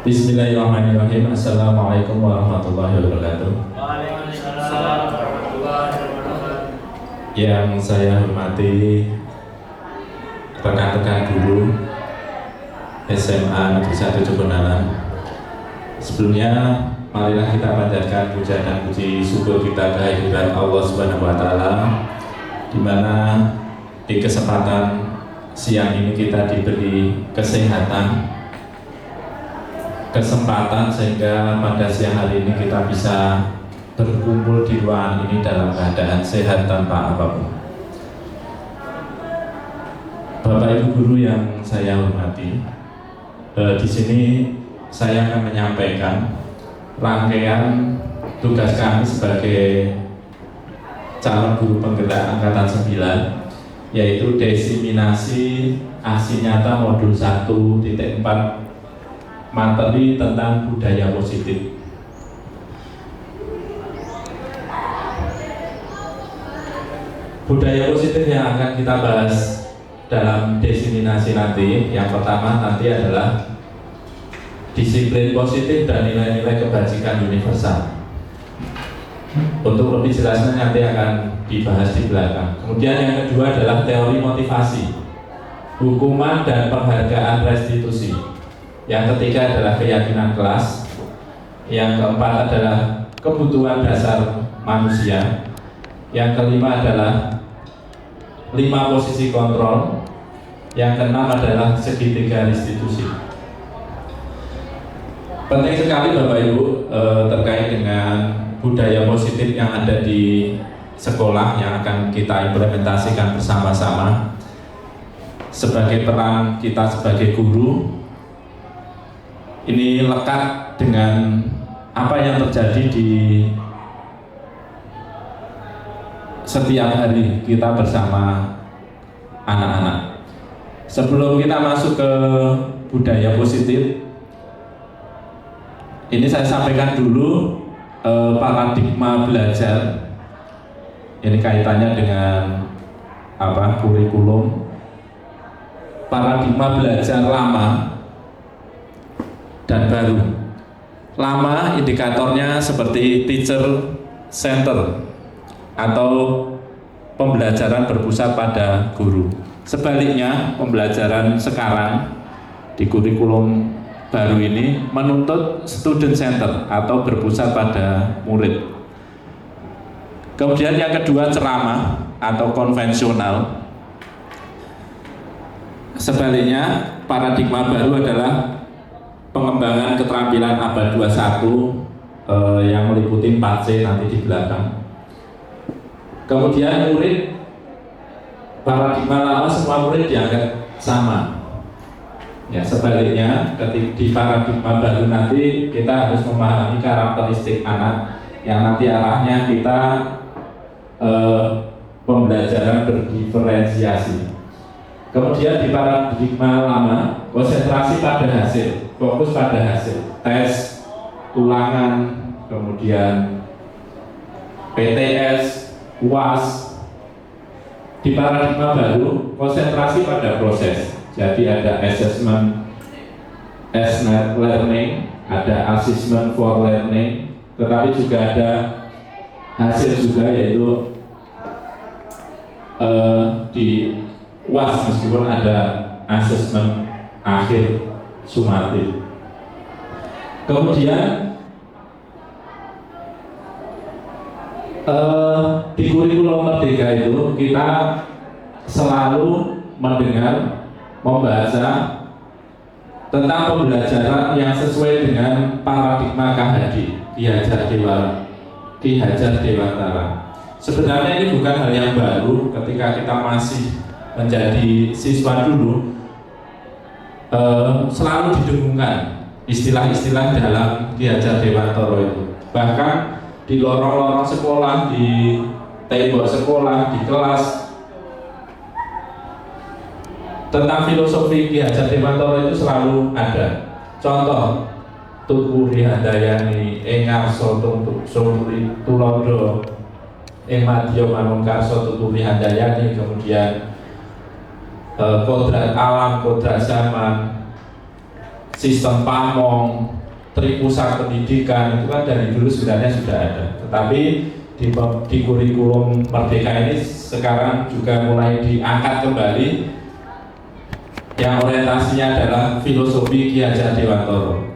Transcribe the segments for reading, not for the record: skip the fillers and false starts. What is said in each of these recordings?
Bismillahirrahmanirrahim. Assalamualaikum warahmatullahi wabarakatuh. Waalaikumsalam warahmatullahi wabarakatuh. Yang saya hormati rekan-rekan guru SMA Negeri 1 Jembenalan. Sebelumnya marilah kita panjatkan puja dan puji syukur kita kehadirat Allah Subhanahu wa taala, di mana di kesempatan siang ini kita diberi kesempatan sehingga pada siang hari ini kita bisa berkumpul di ruangan ini dalam keadaan sehat tanpa apapun. Bapak Ibu guru yang saya hormati, di sini saya akan menyampaikan rangkaian tugas kami sebagai calon guru penggerak angkatan 9, yaitu diseminasi aksi nyata modul 1.4 materi tentang budaya positif. Budaya positif yang akan kita bahas dalam diseminasi nanti, yang pertama nanti adalah disiplin positif dan nilai-nilai kebajikan universal. Untuk lebih jelasnya nanti akan dibahas di belakang. Kemudian yang kedua adalah teori motivasi, hukuman dan penghargaan restitusi. Yang ketiga adalah keyakinan kelas. Yang keempat adalah kebutuhan dasar manusia. Yang kelima adalah 5 posisi kontrol. Yang keenam adalah segitiga restitusi. Penting sekali Bapak Ibu terkait dengan budaya positif yang ada di sekolah yang akan kita implementasikan bersama-sama. Sebagai peran kita sebagai guru, ini lekat dengan apa yang terjadi di setiap hari kita bersama anak-anak. Sebelum kita masuk ke budaya positif, ini saya sampaikan dulu paradigma belajar. Ini kaitannya dengan kurikulum. Paradigma belajar lama dan baru. Lama indikatornya seperti teacher center atau pembelajaran berpusat pada guru. Sebaliknya, pembelajaran sekarang di kurikulum baru ini menuntut student center atau berpusat pada murid. Kemudian yang kedua, ceramah atau konvensional. Sebaliknya, paradigma baru adalah pengembangan keterampilan abad 21 yang meliputi 4C nanti di belakang. Kemudian murid, paradigma lama semua murid dianggap sama. Ya, sebaliknya di paradigma baru nanti kita harus memahami karakteristik anak yang nanti arahnya kita pembelajaran berdiferensiasi. Kemudian di paradigma lama, konsentrasi pada hasil, fokus pada hasil, tes, ulangan, kemudian PTS, UAS. Di paradigma baru, konsentrasi pada proses. Jadi ada assessment as learning, ada assessment for learning, tetapi juga ada hasil juga, yaitu di UAS meskipun ada assessment akhir sumatif. Kemudian di kurikulum Merdeka itu kita selalu mendengar, membaca tentang pembelajaran yang sesuai dengan paradigma Ki Hajar Dewantara. Sebenarnya ini bukan hal yang baru ketika kita masih menjadi siswa dulu, selalu didengungkan istilah-istilah dalam Ki Hajar Dewantara itu. Bahkan di lorong-lorong sekolah, di tembok sekolah, di kelas, tentang filosofi Ki Hajar Dewantara itu selalu ada. Contoh, Tuku Handayani, Engarso Tulodo, Madya Manungkarso Tuku Handayani, kemudian kodrat alam, kodrat zaman, sistem pamong, tripusat pendidikan itu kan dari dulu sebenarnya sudah ada. Tetapi di kurikulum Merdeka ini sekarang juga mulai diangkat kembali yang orientasinya adalah filosofi Ki Hajar Dewantoro.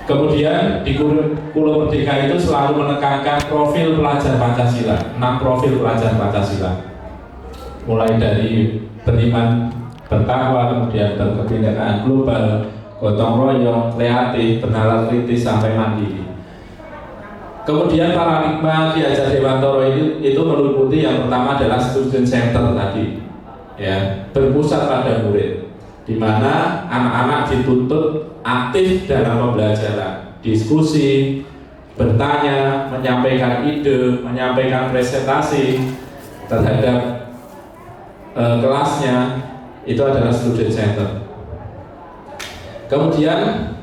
Kemudian di kurikulum Merdeka itu selalu menekankan profil pelajar Pancasila, 6 profil pelajar Pancasila, mulai dari beriman bertakwa, kemudian berkebinekaan global, gotong royong, kreatif, bernalar kritis sampai mandiri. Kemudian paradigma Ki Hajar Dewantoro itu meliputi yang pertama adalah student center tadi, ya, berpusat pada murid, di mana anak-anak dituntut aktif dalam pembelajaran, diskusi, bertanya, menyampaikan ide, menyampaikan presentasi terhadap kelasnya, itu adalah student center. Kemudian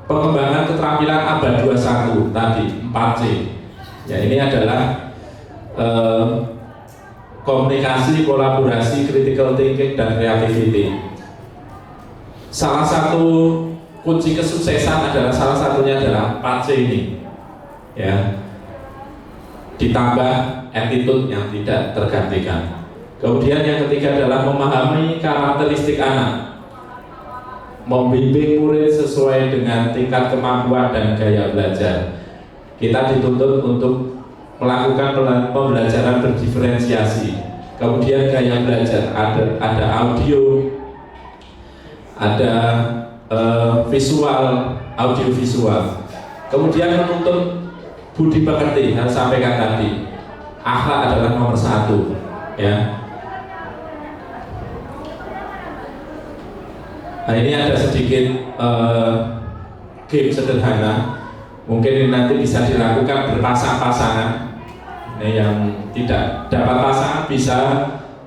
pengembangan keterampilan abad 21 tadi, 4C. Ya, ini adalah komunikasi, kolaborasi, critical thinking, dan creativity. Salah satu kunci kesuksesan adalah salah satunya adalah 4C ini. Ya. Ditambah attitude yang tidak tergantikan. Kemudian yang ketiga adalah memahami karakteristik anak, membimbing murid sesuai dengan tingkat kemampuan dan gaya belajar. Kita dituntut untuk melakukan pembelajaran berdiferensiasi. Kemudian gaya belajar, ada audio, ada visual, audio visual. Kemudian menuntut budi pekerti, harus sampaikan tadi. Akhlak adalah nomor 1, ya. Nah, ini ada sedikit game sederhana, mungkin nanti bisa dilakukan berpasang-pasangan. Ini yang tidak dapat pasangan bisa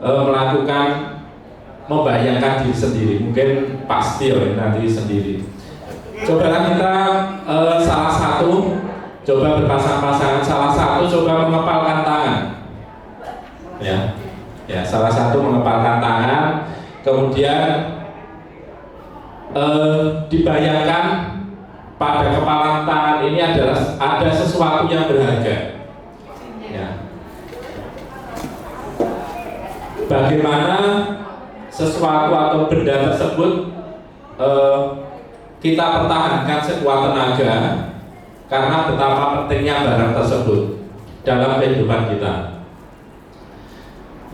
melakukan membayangkan diri sendiri, mungkin pasti nanti sendiri. Cobalah kita salah satu coba berpasang-pasangan, salah satu coba mengepalkan tangan, ya, salah satu mengepalkan tangan, kemudian dibayangkan pada kepalan tangan ini adalah ada sesuatu yang berharga, ya. Bagaimana sesuatu atau benda tersebut kita pertahankan sekuat tenaga karena betapa pentingnya barang tersebut dalam kehidupan kita,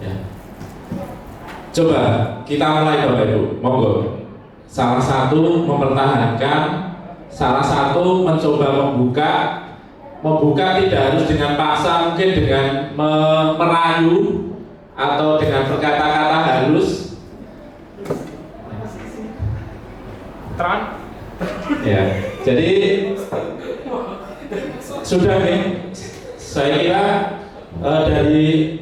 ya. Coba kita mulai Bapak Ibu, monggo. Salah satu mempertahankan, salah satu mencoba membuka tidak harus dengan paksa, mungkin dengan merayu atau dengan berkata-kata halus. Ya, jadi sudah nih, saya kira dari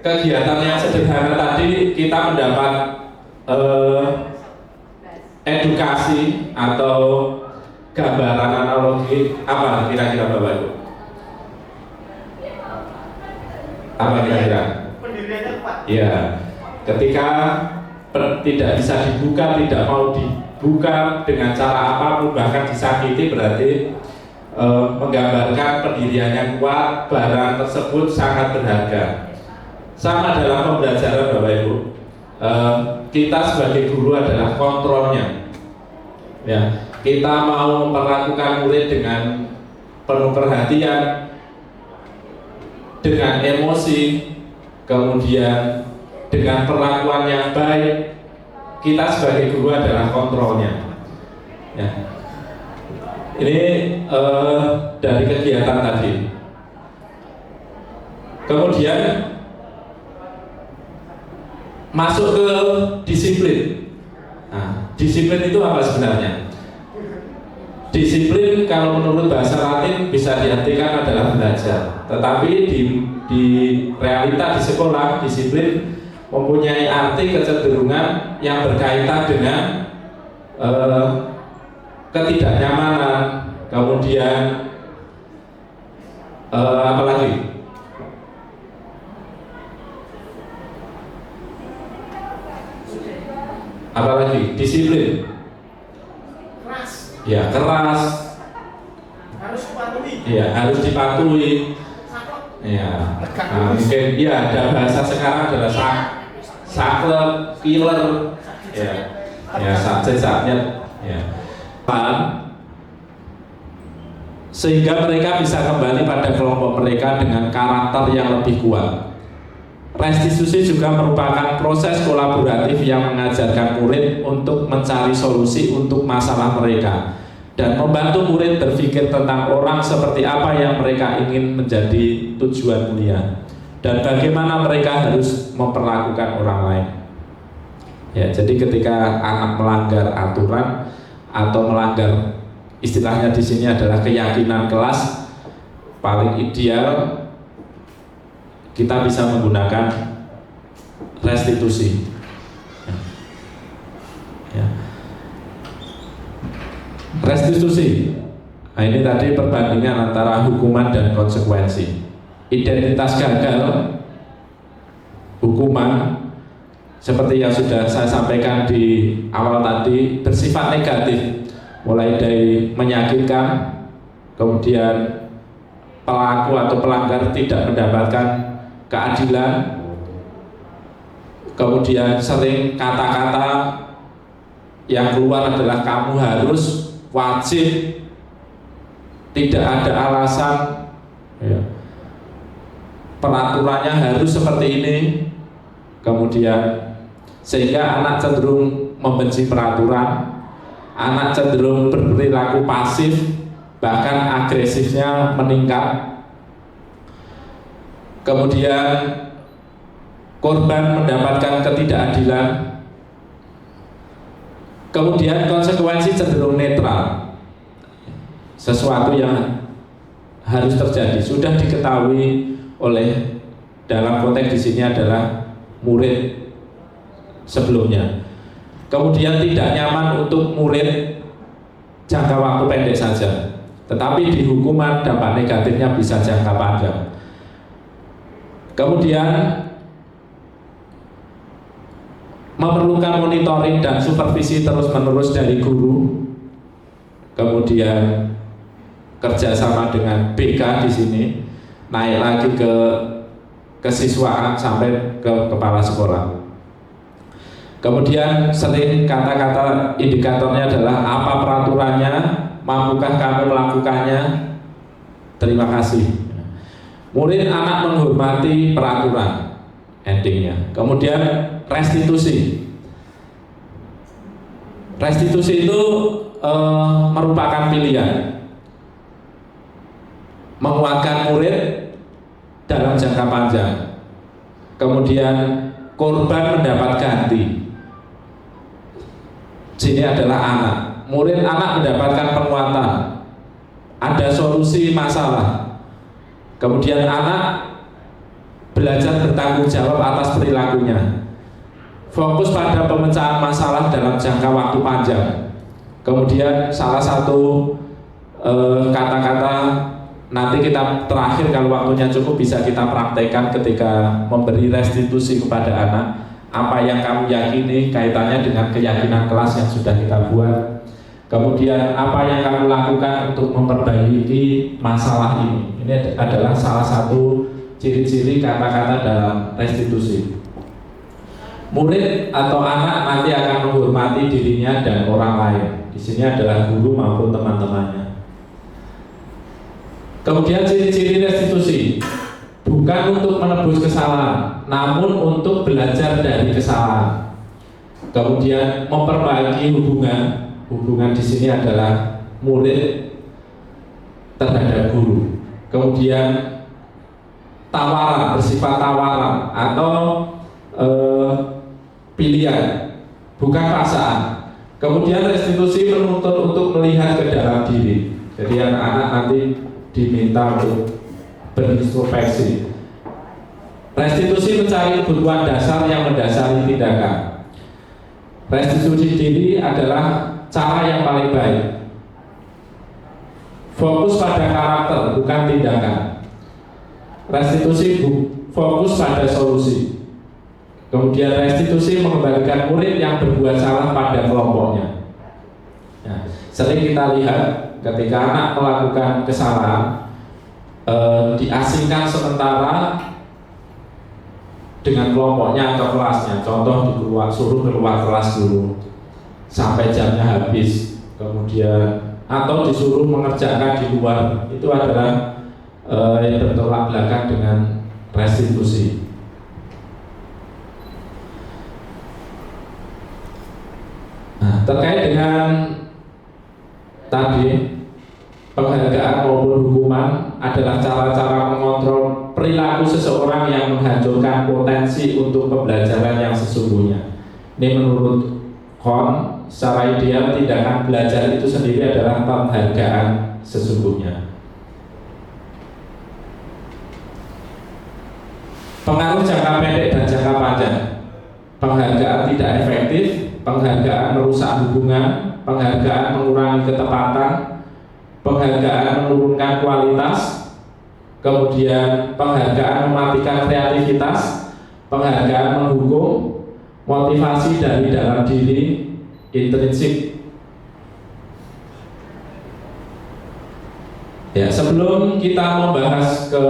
kegiatan yang sederhana tadi kita mendapat edukasi atau gambaran analogi apa kira-kira Bapak Ibu? Apa kira-kira? Ya, ketika tidak bisa dibuka, tidak mau dibuka dengan cara apapun, bahkan disakiti, berarti menggambarkan pendirian yang kuat, barang tersebut sangat berharga. Sama dalam pembelajaran Bapak Ibu, kita sebagai guru adalah kontrolnya, ya. Kita mau memperlakukan murid dengan penuh perhatian, dengan emosi, kemudian dengan perlakuan yang baik. Kita sebagai guru adalah kontrolnya, ya. Ini dari kegiatan tadi. Kemudian masuk ke disiplin. Nah, disiplin itu apa sebenarnya? Disiplin kalau menurut bahasa Latin bisa diartikan adalah belajar. Tetapi di realita di sekolah, disiplin mempunyai arti kecenderungan yang berkaitan dengan ketidaknyamanan, kemudian apa lagi? Apalagi disiplin. Keras. Ya, keras. Harus dipatuhi. Ya, harus dipatuhi. Sakot. Ya, nah, mungkin ya ada bahasa sekarang adalah saklek, killer, ya saatnya, ya. Sehingga mereka bisa kembali pada kelompok mereka dengan karakter yang lebih kuat. Restitusi juga merupakan proses kolaboratif yang mengajarkan murid untuk mencari solusi untuk masalah mereka dan membantu murid berpikir tentang orang seperti apa yang mereka ingin menjadi tujuan mulia dan bagaimana mereka harus memperlakukan orang lain. Ya, jadi ketika anak melanggar aturan atau melanggar, istilahnya di sini adalah keyakinan kelas, paling ideal kita bisa menggunakan restitusi. Ya. Restitusi. Nah, ini tadi perbandingan antara hukuman dan konsekuensi. Identitas gagal hukuman seperti yang sudah saya sampaikan di awal tadi bersifat negatif, mulai dari menyakitkan, kemudian pelaku atau pelanggar tidak mendapatkan keadilan, kemudian sering kata-kata yang keluar adalah kamu harus, wajib, tidak ada alasan, ya. Peraturannya harus seperti ini, kemudian sehingga anak cenderung membenci peraturan, anak cenderung berperilaku pasif, bahkan agresifnya meningkat. Kemudian korban mendapatkan ketidakadilan. Kemudian konsekuensi cenderung netral. Sesuatu yang harus terjadi sudah diketahui oleh, dalam konteks di sini adalah murid sebelumnya. Kemudian tidak nyaman untuk murid jangka waktu pendek saja, tetapi di hukuman dampak negatifnya bisa jangka panjang. Kemudian memerlukan monitoring dan supervisi terus-menerus dari guru. Kemudian kerjasama dengan BK di sini, naik lagi ke kesiswaan sampai ke kepala sekolah. Kemudian sering kata-kata indikatornya adalah apa peraturannya, mampukah kamu melakukannya, terima kasih. Murid anak menghormati peraturan, endingnya. Kemudian restitusi. Restitusi itu merupakan pilihan, menguatkan murid dalam jangka panjang. Kemudian korban mendapat ganti. Sini adalah anak. Murid anak mendapatkan penguatan, ada solusi masalah. Kemudian anak belajar bertanggung jawab atas perilakunya, fokus pada pemecahan masalah dalam jangka waktu panjang. Kemudian salah satu kata-kata nanti kita terakhir kalau waktunya cukup bisa kita praktekkan ketika memberi restitusi kepada anak. Apa yang kamu yakini kaitannya dengan keyakinan kelas yang sudah kita buat. Kemudian apa yang kamu lakukan untuk memperbaiki masalah ini. Ini adalah salah satu ciri-ciri kata-kata dalam restitusi. Murid atau anak nanti akan menghormati dirinya dan orang lain. Di sini adalah guru maupun teman-temannya. Kemudian ciri-ciri restitusi, bukan untuk menebus kesalahan, namun untuk belajar dari kesalahan. Kemudian memperbaiki hubungan. Hubungan di sini adalah murid terhadap guru. Kemudian tawaran, bersifat tawaran atau pilihan, bukan paksaan. Kemudian restitusi menuntut untuk melihat ke dalam diri. Jadi anak-anak nanti diminta untuk berintrospeksi. Restitusi mencari kebutuhan dasar yang mendasari tindakan. Restitusi diri adalah cara yang paling baik. Fokus pada karakter, bukan tindakan. Restitusi fokus pada solusi. Kemudian restitusi mengembalikan murid yang berbuat salah pada kelompoknya. Nah, sering kita lihat ketika anak melakukan kesalahan, diasingkan sementara dengan kelompoknya atau kelasnya. Contoh suruh keluar kelas dulu sampai jamnya habis, kemudian atau disuruh mengerjakan di luar. Itu adalah yang bertolak belakang dengan restitusi. Nah, terkait dengan tadi penghargaan maupun hukuman adalah cara-cara mengontrol perilaku seseorang yang menghancurkan potensi untuk pembelajaran yang sesungguhnya. Ini menurut Kohn, secara ideal tindakan belajar itu sendiri adalah penghargaan sesungguhnya. Pengaruh jangka pendek dan jangka panjang. Penghargaan tidak efektif, penghargaan merusak hubungan, penghargaan mengurangi ketepatan, penghargaan menurunkan kualitas, kemudian penghargaan mematikan kreativitas, penghargaan menghukum, motivasi dari dalam diri, intrinsik. Ya, sebelum kita membahas ke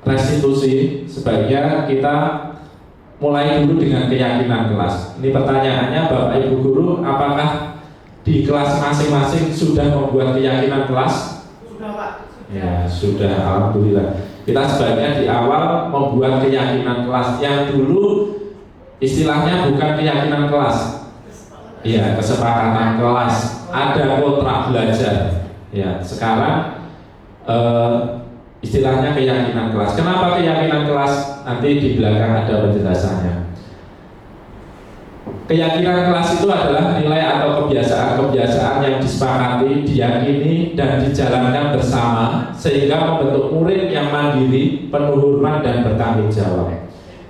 restitusi, sebaiknya kita mulai dulu dengan keyakinan kelas. Ini pertanyaannya, Bapak Ibu Guru, apakah di kelas masing-masing sudah membuat keyakinan kelas? Sudah, Pak. Ya, sudah, alhamdulillah. Kita sebaiknya di awal membuat keyakinan kelas. Yang dulu istilahnya bukan keyakinan kelas, ya, kesepakatan kelas. Ada kontrak belajar. Ya, sekarang istilahnya keyakinan kelas. Kenapa keyakinan kelas? Nanti di belakang ada penjelasannya. Keyakinan kelas itu adalah nilai atau kebiasaan-kebiasaan yang disepakati, diyakini, dan dijalankan bersama sehingga membentuk murid yang mandiri, penuh hormat, dan bertanggung jawab.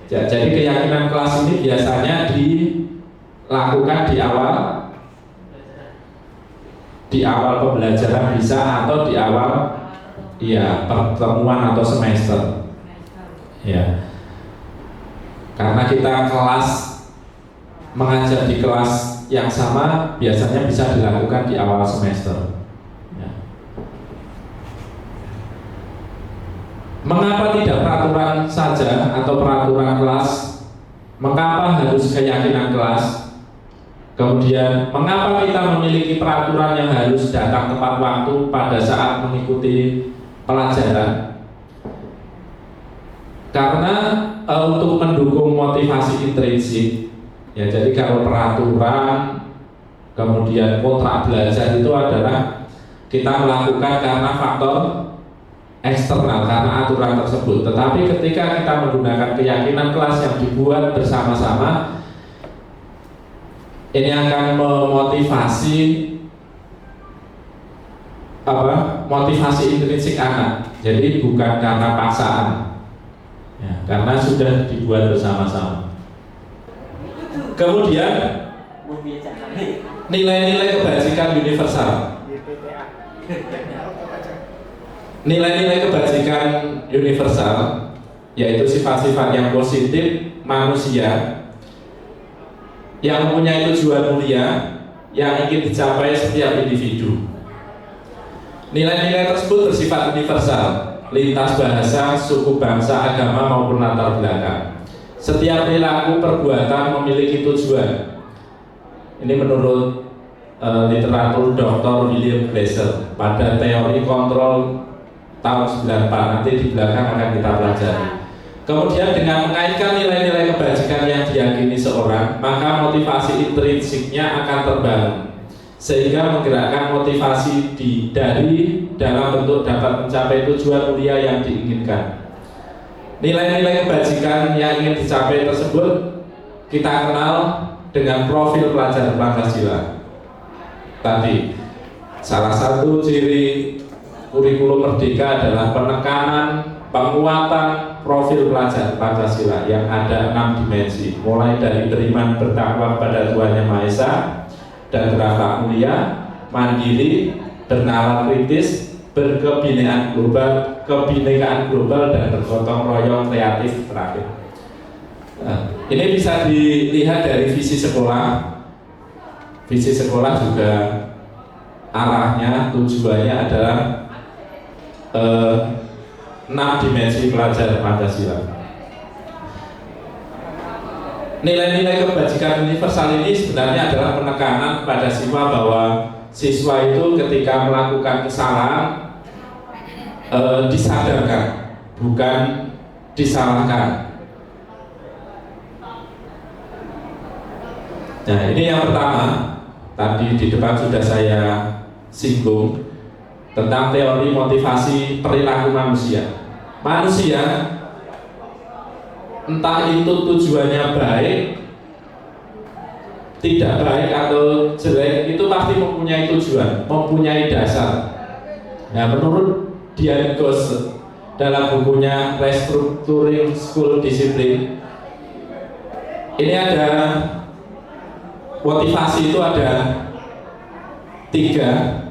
Ya, jadi keyakinan kelas ini biasanya dilakukan di awal pembelajaran bisa, atau di awal pertemuan atau semester. Ya. Karena kita mengajar di kelas yang sama biasanya bisa dilakukan di awal semester. Ya. Mengapa tidak peraturan saja atau peraturan kelas? Mengapa harus keyakinan kelas? Kemudian mengapa kita memiliki peraturan yang harus datang tepat waktu pada saat mengikuti pelajaran? Karena untuk mendukung motivasi intrinsik. Ya, jadi kalau peraturan, kemudian kontrak belajar itu adalah kita melakukan karena faktor eksternal, karena aturan tersebut. Tetapi ketika kita menggunakan keyakinan kelas yang dibuat bersama-sama, ini akan memotivasi motivasi intrinsik anak. Jadi bukan karena paksaan, ya, karena sudah dibuat bersama-sama. Kemudian nilai-nilai kebajikan universal. Nilai-nilai kebajikan universal yaitu sifat-sifat yang positif manusia yang mempunyai tujuan mulia yang ingin dicapai setiap individu. Nilai-nilai tersebut bersifat universal, lintas bahasa, suku, bangsa, agama maupun latar belakang. Setiap perilaku perbuatan memiliki tujuan. Ini menurut literatur Dr. William Glasser pada teori kontrol tahun 94, nanti di belakang akan kita pelajari. Kemudian dengan mengaitkan nilai-nilai kebajikan yang diyakini seorang, maka motivasi intrinsiknya akan terbangun sehingga menggerakkan motivasi dari dalam bentuk dapat mencapai tujuan mulia yang diinginkan. Nilai-nilai kebajikan yang ingin dicapai tersebut kita kenal dengan profil pelajar Pancasila. Tadi salah satu ciri kurikulum Merdeka adalah penekanan, penguatan profil pelajar Pancasila yang ada 6 dimensi, mulai dari beriman bertakwa pada Tuhan Yang Maha Esa dan berakhlak mulia, mandiri, bernalar kritis, kebinekaan global dan bergotong royong kreatif terakhir. Nah, ini bisa dilihat dari visi sekolah. Visi sekolah juga arahnya, tujuannya adalah 6 dimensi pelajaran Pancasila. Nilai-nilai kebajikan universal ini sebenarnya adalah penekanan kepada siswa bahwa siswa itu ketika melakukan kesalahan disadarkan, bukan disalahkan. Nah, ini yang pertama, tadi di depan sudah saya singgung tentang teori motivasi perilaku manusia. Manusia, entah itu tujuannya baik, tidak baik atau jelek, itu pasti mempunyai tujuan, mempunyai dasar. Nah, menurut Dian Ghosh dalam bukunya Restructuring School Discipline, ini ada motivasi itu ada 3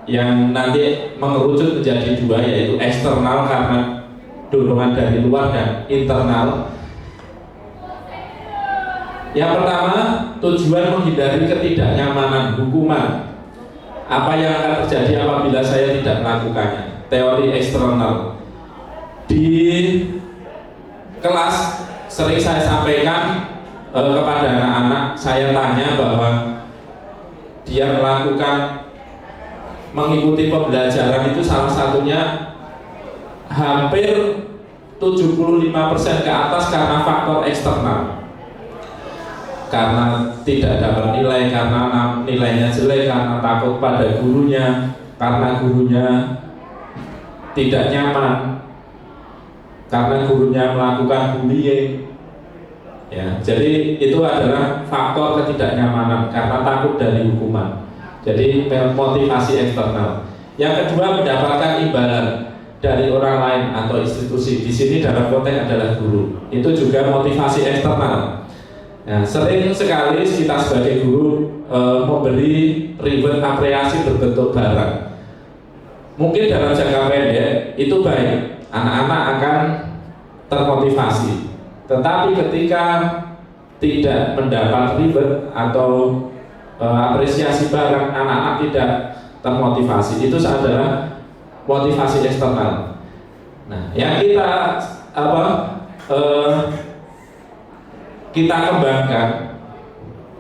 yang nanti mengerucut menjadi 2, yaitu eksternal karena dorongan dari luar dan internal. Yang pertama, tujuan menghindari ketidaknyamanan, hukuman. Apa yang akan terjadi apabila saya tidak melakukannya? Teori eksternal. Di kelas sering saya sampaikan kepada anak-anak, saya tanya bahwa dia mengikuti pembelajaran itu salah satunya hampir 75% ke atas karena faktor eksternal. Karena tidak dapat nilai, karena nilainya jelek, karena takut pada gurunya, karena gurunya tidak nyaman, karena gurunya melakukan bullying. Ya, jadi itu adalah faktor ketidaknyamanan karena takut dari hukuman. Jadi motivasi eksternal. Yang kedua, mendapatkan imbalan dari orang lain atau institusi. Di sini dalam konteks adalah guru. Itu juga motivasi eksternal. Nah, sering sekali kita sebagai guru memberi reward apresiasi berbentuk barang. Mungkin dalam jangka pendek itu baik, anak-anak akan termotivasi. Tetapi ketika tidak mendapat reward atau apresiasi barang, anak-anak tidak termotivasi. Itu adalah motivasi eksternal. Nah, yang kita kembangkan,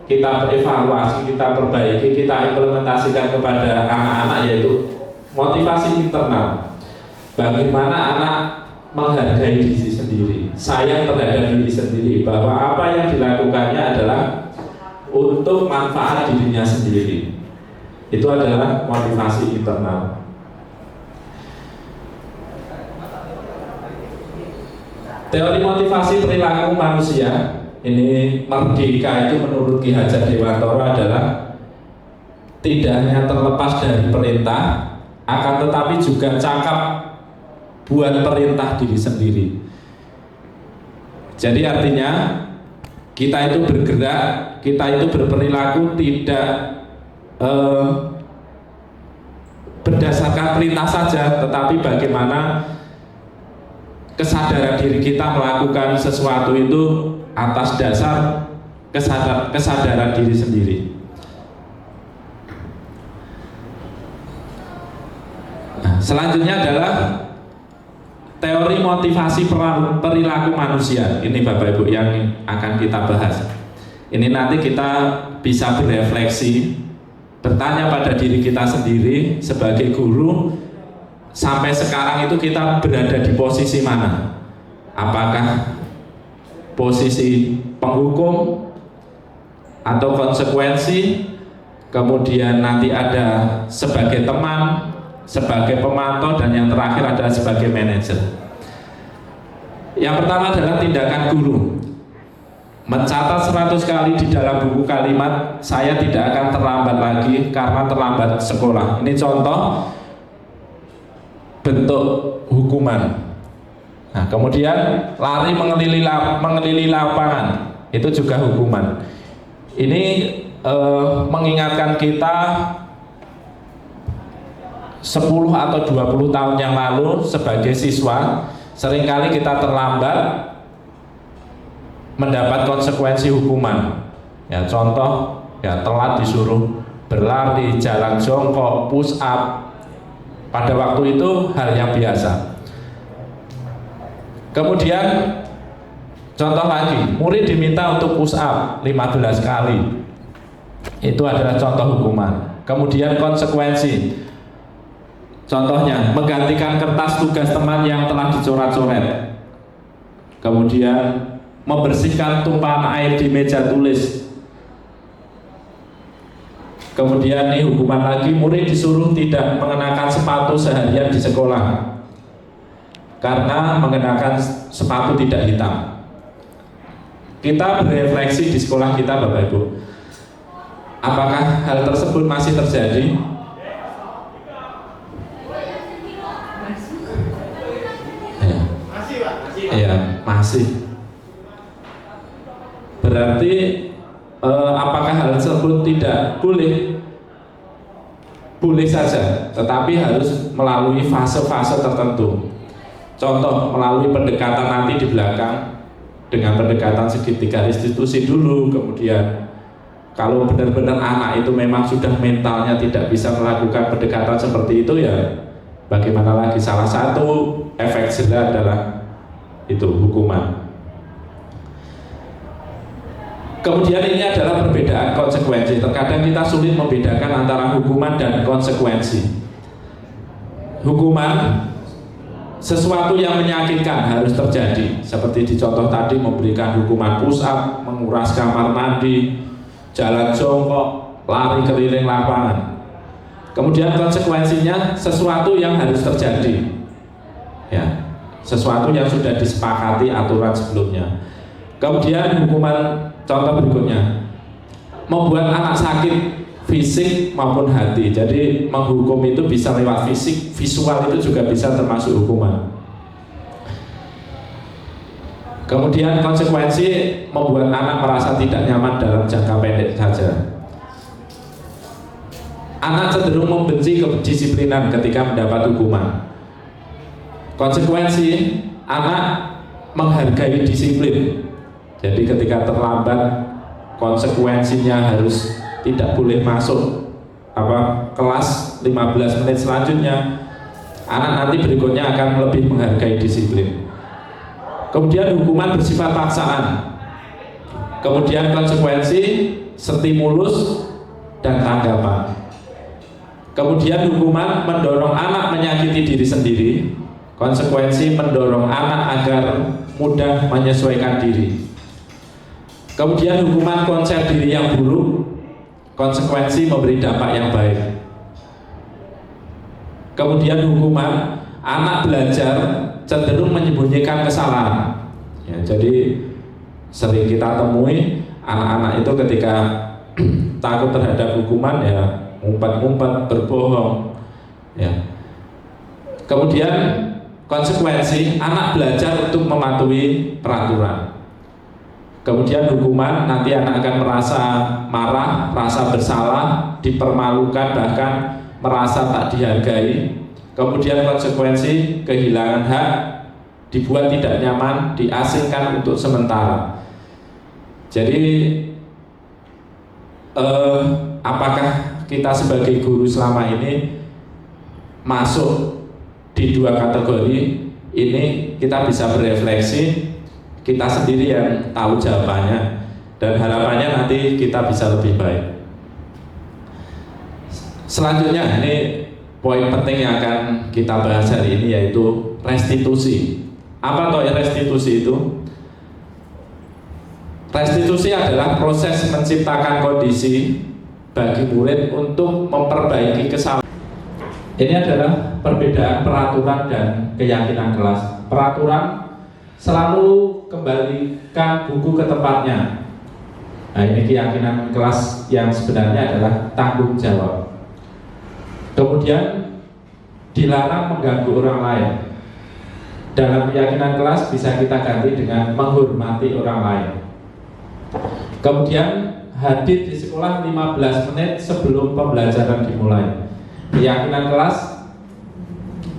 kita evaluasi, kita perbaiki, kita implementasikan kepada anak-anak, yaitu motivasi internal. Bagaimana anak menghargai diri sendiri, sayang terhadap diri sendiri, bahwa apa yang dilakukannya adalah untuk manfaat dirinya sendiri. Itu adalah motivasi internal. Teori motivasi perilaku manusia, ini merdeka itu menurut Ki Hajar Dewantoro adalah tidak hanya terlepas dari perintah, akan tetapi juga cakap buat perintah diri sendiri. Jadi artinya kita itu bergerak, kita itu berperilaku tidak berdasarkan perintah saja, tetapi bagaimana kesadaran diri kita melakukan sesuatu itu atas dasar kesadaran diri sendiri. Nah, selanjutnya adalah teori motivasi perilaku manusia. Ini Bapak Ibu yang akan kita bahas. Ini nanti kita bisa berefleksi, bertanya pada diri kita sendiri sebagai guru, sampai sekarang itu kita berada di posisi mana? Apakah posisi penghukum atau konsekuensi, kemudian nanti ada sebagai teman, sebagai pemantau, dan yang terakhir adalah sebagai manajer. Yang pertama adalah tindakan guru. Mencatat 100 kali di dalam buku kalimat, saya tidak akan terlambat lagi karena terlambat sekolah. Ini contoh bentuk hukuman. Nah, kemudian lari mengelilingi lapangan, itu juga hukuman. Ini mengingatkan kita 10 atau 20 tahun yang lalu sebagai siswa, seringkali kita terlambat mendapat konsekuensi hukuman. Ya, contoh ya telat disuruh berlari, jalan jongkok, push up. Pada waktu itu hal yang biasa. Kemudian contoh lagi, murid diminta untuk push up 15 kali. Itu adalah contoh hukuman. Kemudian konsekuensi. Contohnya, menggantikan kertas tugas teman yang telah dicoret-coret. Kemudian, membersihkan tumpahan air di meja tulis. Kemudian nih hukuman lagi, murid disuruh tidak mengenakan sepatu seharian di sekolah karena mengenakan sepatu tidak hitam. Kita berefleksi di sekolah kita, Bapak Ibu. Apakah hal tersebut masih terjadi? Masih, Pak. Iya, masih. Berarti apakah hal tersebut tidak boleh? Boleh saja, tetapi harus melalui fase-fase tertentu. Contoh, melalui pendekatan nanti di belakang dengan pendekatan segitiga restitusi dulu. Kemudian kalau benar-benar anak itu memang sudah mentalnya tidak bisa melakukan pendekatan seperti itu, ya bagaimana lagi. Salah satu efek jerah adalah itu hukuman. Kemudian ini adalah perbedaan konsekuensi. Terkadang kita sulit membedakan antara hukuman dan konsekuensi. Hukuman sesuatu yang menyakitkan harus terjadi, seperti di contoh tadi, memberikan hukuman push up, menguras kamar mandi, jalan jongkok, lari keliling lapangan. Kemudian konsekuensinya sesuatu yang harus terjadi, ya, sesuatu yang sudah disepakati aturan sebelumnya. Kemudian hukuman contoh berikutnya, membuat anak sakit fisik maupun hati. Jadi menghukum itu bisa lewat fisik, visual itu juga bisa termasuk hukuman. Kemudian konsekuensi membuat anak merasa tidak nyaman dalam jangka pendek saja. Anak cenderung membenci kedisiplinan ketika mendapat hukuman. Konsekuensi, anak menghargai disiplin. Jadi ketika terlambat, konsekuensinya harus tidak boleh masuk kelas 15 menit selanjutnya. Anak nanti berikutnya akan lebih menghargai disiplin. Kemudian hukuman bersifat paksaan. Kemudian konsekuensi, stimulus dan tanggapan. Kemudian hukuman mendorong anak menyakiti diri sendiri. Konsekuensi mendorong anak agar mudah menyesuaikan diri. Kemudian hukuman konsep diri yang buruk, konsekuensi memberi dampak yang baik. Kemudian hukuman anak belajar cenderung menyembunyikan kesalahan. Ya, jadi sering kita temui anak-anak itu ketika takut terhadap hukuman, ya ngumpet-ngumpet, berbohong. Ya. Kemudian konsekuensi anak belajar untuk mematuhi peraturan. Kemudian hukuman nanti anak akan merasa marah, merasa bersalah, dipermalukan, bahkan merasa tak dihargai. Kemudian konsekuensi kehilangan hak, dibuat tidak nyaman, diasingkan untuk sementara. Jadi apakah kita sebagai guru selama ini masuk di dua kategori ini? Kita bisa berefleksi, kita sendiri yang tahu jawabannya, dan harapannya nanti kita bisa lebih baik. Selanjutnya, ini poin penting yang akan kita bahas hari ini, yaitu restitusi. Apa toh restitusi itu? Restitusi adalah proses menciptakan kondisi bagi murid untuk memperbaiki kesalahan. Ini adalah perbedaan peraturan dan keyakinan kelas. Peraturan selalu kembalikan buku ke tempatnya. Nah, ini keyakinan kelas yang sebenarnya adalah tanggung jawab. Kemudian dilarang mengganggu orang lain. Dalam keyakinan kelas bisa kita ganti dengan menghormati orang lain. Kemudian hadir di sekolah 15 menit sebelum pembelajaran dimulai. Keyakinan kelas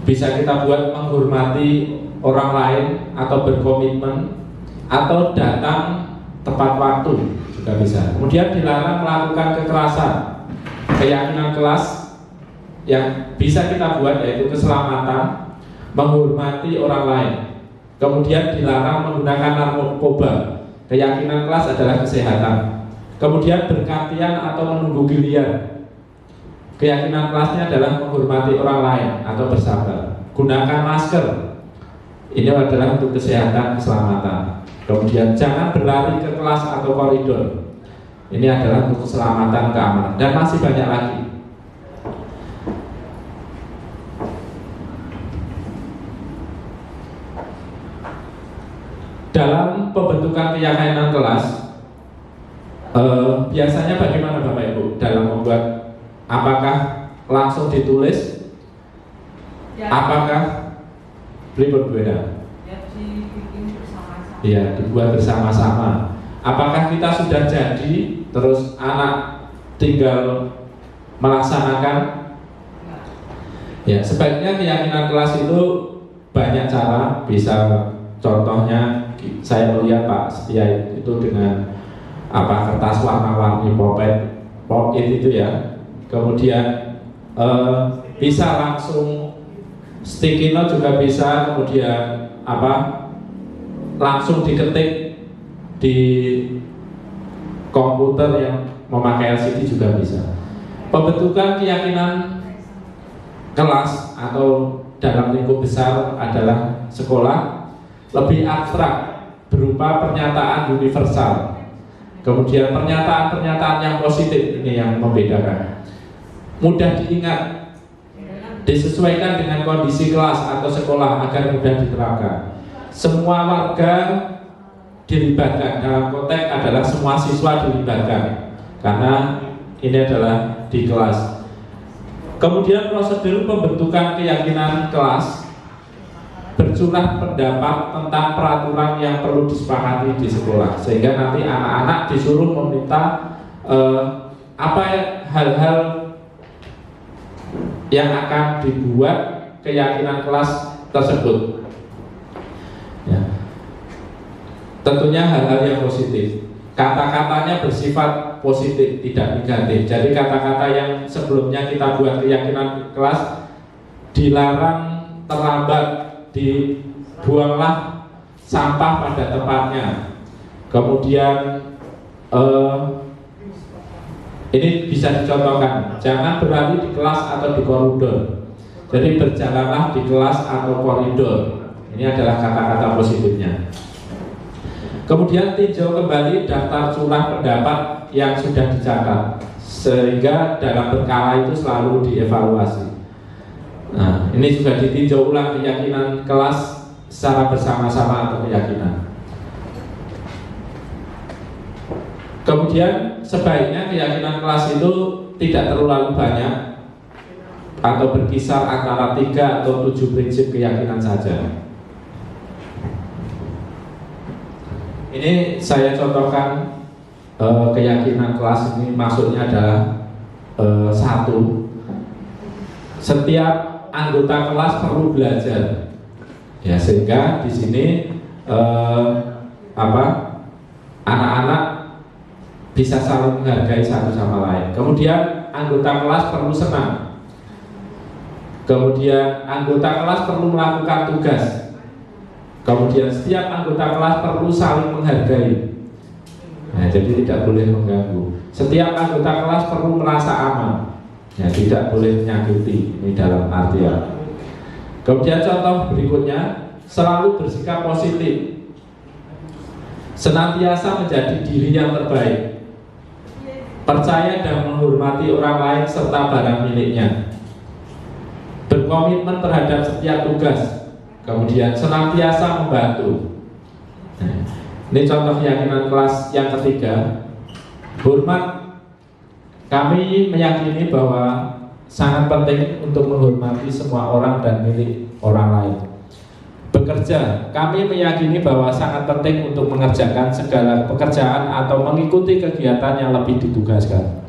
bisa kita buat menghormati orang lain atau berkomitmen, atau datang tepat waktu juga bisa. Kemudian dilarang melakukan kekerasan. Keyakinan kelas yang bisa kita buat yaitu keselamatan, menghormati orang lain. Kemudian dilarang menggunakan narkoba. Keyakinan kelas adalah kesehatan. Kemudian bergantian atau menunggu giliran. Keyakinan kelasnya adalah menghormati orang lain atau bersabar. Gunakan masker. Ini adalah untuk kesehatan, keselamatan. Kemudian jangan berlari ke kelas atau koridor. Ini adalah untuk keselamatan, keamanan. Dan masih banyak lagi. Dalam pembentukan keyakinan kelas, biasanya bagaimana Bapak Ibu dalam membuat? Apakah langsung ditulis? Ya. Apakah beli berbeda? Ya, dibikin bersama-sama. Iya, dibuat bersama-sama. Apakah kita sudah jadi, terus anak tinggal melaksanakan? Ya, sebaiknya keyakinan kelas itu banyak cara. Bisa contohnya saya melihat Pak Setia itu dengan kertas warna-warni pop-it itu ya. Kemudian bisa langsung sticky note juga bisa. Kemudian langsung diketik di komputer yang memakai LCD juga bisa. Pembentukan keyakinan kelas atau dalam lingkup besar adalah sekolah lebih abstrak, berupa pernyataan universal. Kemudian pernyataan-pernyataan yang positif ini yang membedakan. Mudah diingat, disesuaikan dengan kondisi kelas atau sekolah agar mudah diterapkan. Semua warga dilibatkan, dalam konteks adalah semua siswa dilibatkan, karena ini adalah di kelas. Kemudian prosedur pembentukan keyakinan kelas bercurah pendapat tentang peraturan yang perlu disepakati di sekolah, sehingga nanti anak-anak disuruh meminta hal-hal yang akan dibuat keyakinan kelas tersebut. Ya. Tentunya hal-hal yang positif. Kata-katanya bersifat positif, tidak negatif. Jadi kata-kata yang sebelumnya kita buat keyakinan kelas dilarang terlambat, dibuanglah sampah pada tempatnya. Kemudian ini bisa dicontohkan, jangan berlari di kelas atau di koridor. Jadi berjalanlah di kelas atau koridor. Ini adalah kata-kata positifnya. Kemudian tinjau kembali daftar curah pendapat yang sudah dicatat, sehingga dalam berkala itu selalu dievaluasi. Nah, ini juga ditinjau ulang keyakinan kelas secara bersama-sama atau keyakinan. Kemudian sebaiknya keyakinan kelas itu tidak terlalu banyak atau berkisar antara 3 atau 7 prinsip keyakinan saja. Ini saya contohkan keyakinan kelas ini, maksudnya adalah 1. Setiap anggota kelas perlu belajar, ya, sehingga di sini anak-anak bisa saling menghargai satu sama lain. Kemudian anggota kelas perlu senang. Kemudian anggota kelas perlu melakukan tugas. Kemudian setiap anggota kelas perlu saling menghargai. Nah, jadi tidak boleh mengganggu. Setiap anggota kelas perlu merasa aman. Ya, tidak boleh menyakiti. Ini dalam artian. Kemudian contoh berikutnya, selalu bersikap positif. Senantiasa menjadi diri yang terbaik. Percaya dan menghormati orang lain serta barang miliknya. Berkomitmen terhadap setiap tugas. Kemudian senantiasa membantu. Nah, ini contoh keyakinan kelas yang ketiga. Hormat. Kami meyakini bahwa sangat penting untuk menghormati semua orang dan milik orang lain. Bekerja. Kami meyakini bahwa sangat penting untuk mengerjakan segala pekerjaan atau mengikuti kegiatan yang lebih ditugaskan.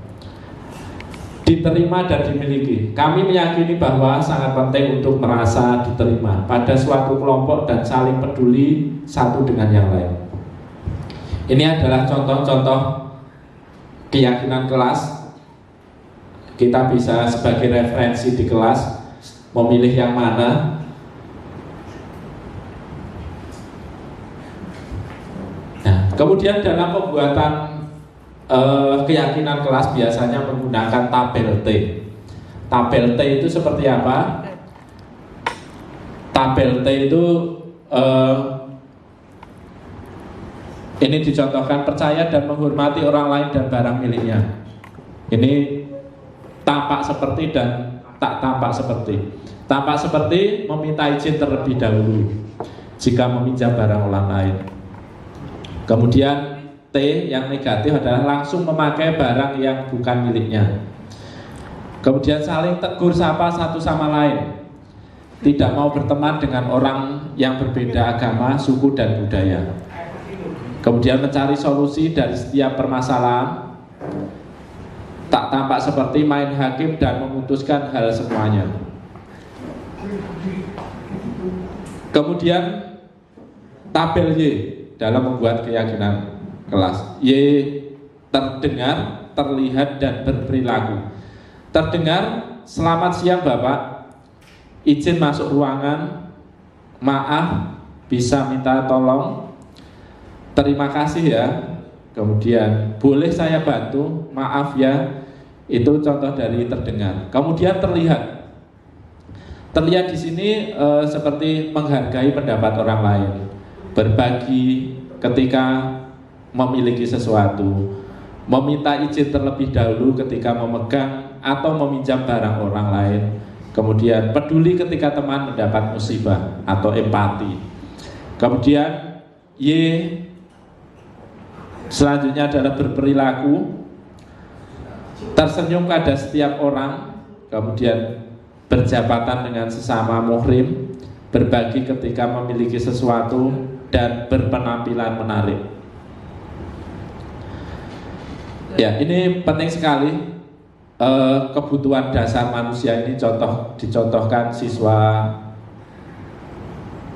Diterima dan dimiliki. Kami meyakini bahwa sangat penting untuk merasa diterima pada suatu kelompok dan saling peduli satu dengan yang lain. Ini adalah contoh-contoh keyakinan kelas. Kita bisa sebagai referensi di kelas memilih yang mana. Nah, kemudian dalam pembuatan keyakinan kelas biasanya menggunakan tabel T. Tabel T itu seperti apa? Tabel T itu ini dicontohkan: percaya dan menghormati orang lain dan barang miliknya. Ini tampak seperti dan tak tampak seperti. Tampak seperti meminta izin terlebih dahulu jika meminjam barang orang lain. Kemudian T yang negatif adalah langsung memakai barang yang bukan miliknya. Kemudian saling tegur sapa satu sama lain. Tidak mau berteman dengan orang yang berbeda agama, suku, dan budaya. Kemudian mencari solusi dari setiap permasalahan. Tak tampak seperti main hakim dan memutuskan hal semuanya. Kemudian tabel Y dalam membuat keyakinan kelas. Y terdengar, terlihat, dan berperilaku. Terdengar: selamat siang Bapak, izin masuk ruangan, maaf bisa minta tolong, terima kasih ya. Kemudian boleh saya bantu, maaf ya. Itu contoh dari terdengar. Kemudian terlihat. Terlihat di sini seperti menghargai pendapat orang lain, berbagi ketika memiliki sesuatu, meminta izin terlebih dahulu ketika memegang atau meminjam barang orang lain. Kemudian peduli ketika teman mendapat musibah atau empati. Kemudian Y selanjutnya adalah berperilaku, tersenyum pada setiap orang, kemudian berjabatan dengan sesama muhrim, berbagi ketika memiliki sesuatu, dan berpenampilan menarik. Ya, ini penting sekali. Kebutuhan dasar manusia ini dicontohkan siswa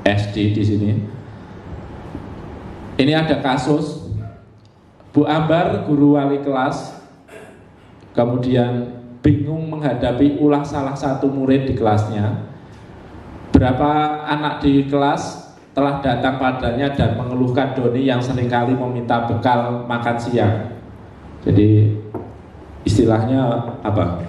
SD di sini. Ini ada kasus Bu Ambar, guru wali kelas, kemudian bingung menghadapi ulah salah satu murid di kelasnya. Berapa anak di kelas telah datang padanya dan mengeluhkan Doni yang seringkali meminta bekal makan siang. Jadi istilahnya apa?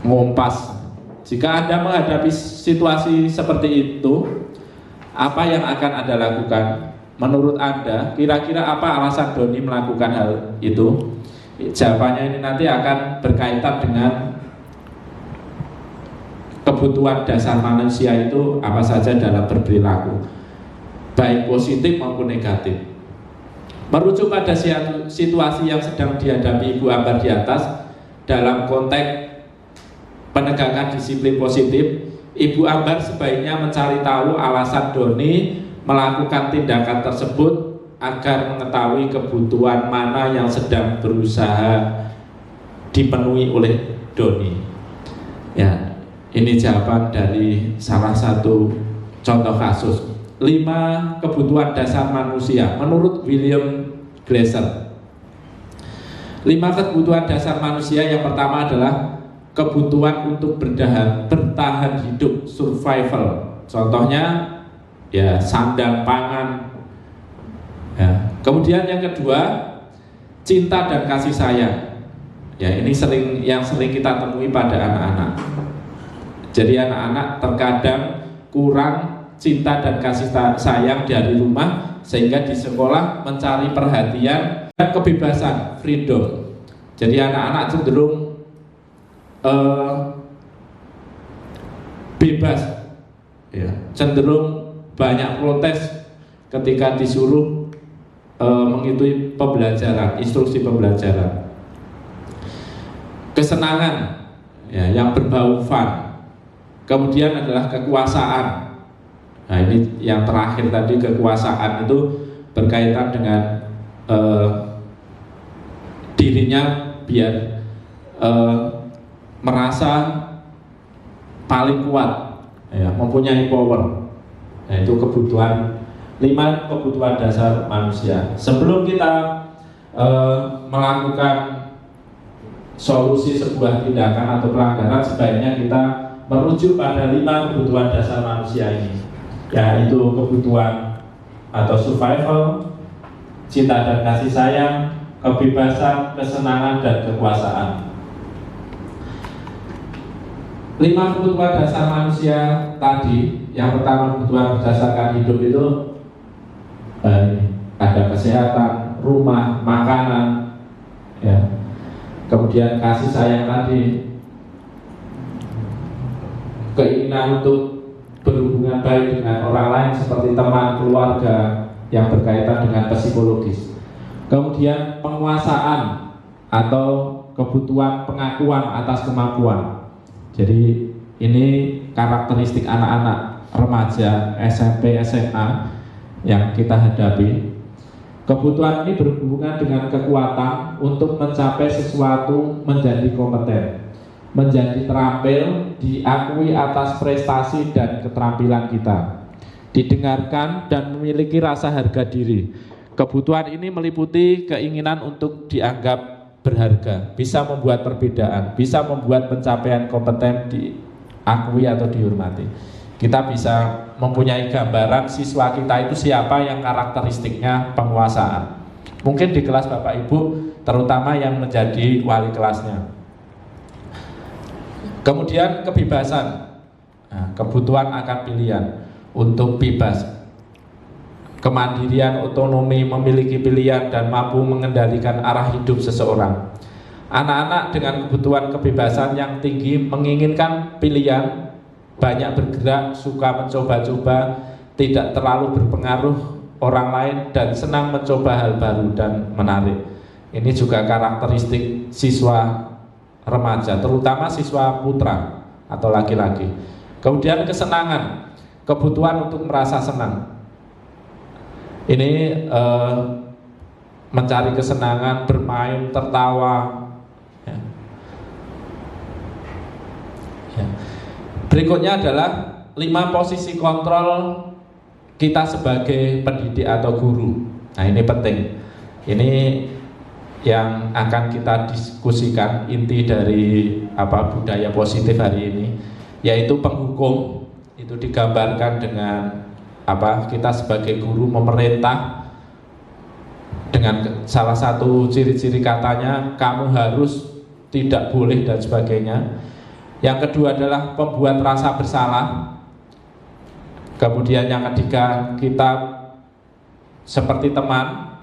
Ngompas. Jika Anda menghadapi situasi seperti itu, apa yang akan Anda lakukan? Menurut Anda, kira-kira apa alasan Doni melakukan hal itu? Jawabannya ini nanti akan berkaitan dengan kebutuhan dasar manusia itu apa saja dalam berperilaku, baik positif maupun negatif. Merujuk pada situasi yang sedang dihadapi Ibu Ambar di atas dalam konteks penegakan disiplin positif, Ibu Ambar sebaiknya mencari tahu alasan Doni melakukan tindakan tersebut agar mengetahui kebutuhan mana yang sedang berusaha dipenuhi oleh Doni. Ya, ini jawaban dari salah satu contoh kasus. 5 kebutuhan dasar manusia menurut William Glasser. 5 kebutuhan dasar manusia yang pertama adalah kebutuhan untuk bertahan hidup, survival. Contohnya ya sandang pangan. Ya. Kemudian yang kedua, cinta dan kasih sayang. Ya, ini yang sering kita temui pada anak-anak. Jadi anak-anak terkadang kurang cinta dan kasih sayang dari rumah, sehingga di sekolah mencari perhatian dan kebebasan, freedom. Jadi anak-anak cenderung bebas, ya, cenderung banyak protes ketika disuruh mengikuti pembelajaran, instruksi pembelajaran. Kesenangan, ya, yang berbau fun. Kemudian adalah kekuasaan. Nah, ini yang terakhir tadi, kekuasaan itu berkaitan dengan dirinya biar merasa paling kuat, ya, mempunyai power. Nah, itu kebutuhan 5 kebutuhan dasar manusia. Sebelum kita melakukan solusi sebuah tindakan atau pelanggaran, sebaiknya kita merujuk pada 5 kebutuhan dasar manusia ini, yaitu kebutuhan atau survival, cinta dan kasih sayang, kebebasan, kesenangan, dan kekuasaan. 5 kebutuhan dasar manusia tadi, yang pertama kebutuhan berdasarkan hidup itu ada kesehatan, rumah, makanan, ya. Kemudian kasih sayang tadi, keinginan untuk berhubungan baik dengan orang lain seperti teman, keluarga yang berkaitan dengan psikologis. Kemudian penguasaan atau kebutuhan pengakuan atas kemampuan. Jadi ini karakteristik anak-anak remaja SMP, SMA yang kita hadapi. Kebutuhan ini berhubungan dengan kekuatan untuk mencapai sesuatu, menjadi kompeten, menjadi terampil, diakui atas prestasi dan keterampilan kita, didengarkan dan memiliki rasa harga diri. Kebutuhan ini meliputi keinginan untuk dianggap berharga, bisa membuat perbedaan, bisa membuat pencapaian kompeten diakui atau dihormati. Kita bisa mempunyai gambaran siswa kita itu siapa yang karakteristiknya penguasaan. Mungkin di kelas Bapak Ibu, terutama yang menjadi wali kelasnya. Kemudian kebebasan, kebutuhan akan pilihan untuk bebas, kemandirian, otonomi, memiliki pilihan dan mampu mengendalikan arah hidup seseorang. Anak-anak dengan kebutuhan kebebasan yang tinggi menginginkan pilihan, banyak bergerak, suka mencoba-coba, tidak terlalu berpengaruh orang lain, dan senang mencoba hal baru dan menarik. Ini juga karakteristik siswa remaja, terutama siswa putra atau laki-laki. Kemudian kesenangan, kebutuhan untuk merasa senang. Ini mencari kesenangan, bermain, tertawa. Ya. Berikutnya adalah 5 posisi kontrol kita sebagai pendidik atau guru. Nah, ini penting. Ini yang akan kita diskusikan, inti dari budaya positif hari ini, yaitu penghukum. Itu digambarkan dengan kita sebagai guru memerintah dengan salah satu ciri-ciri katanya kamu harus, tidak boleh, dan sebagainya. Yang kedua adalah pembuat rasa bersalah. Kemudian yang ketiga, kita seperti teman.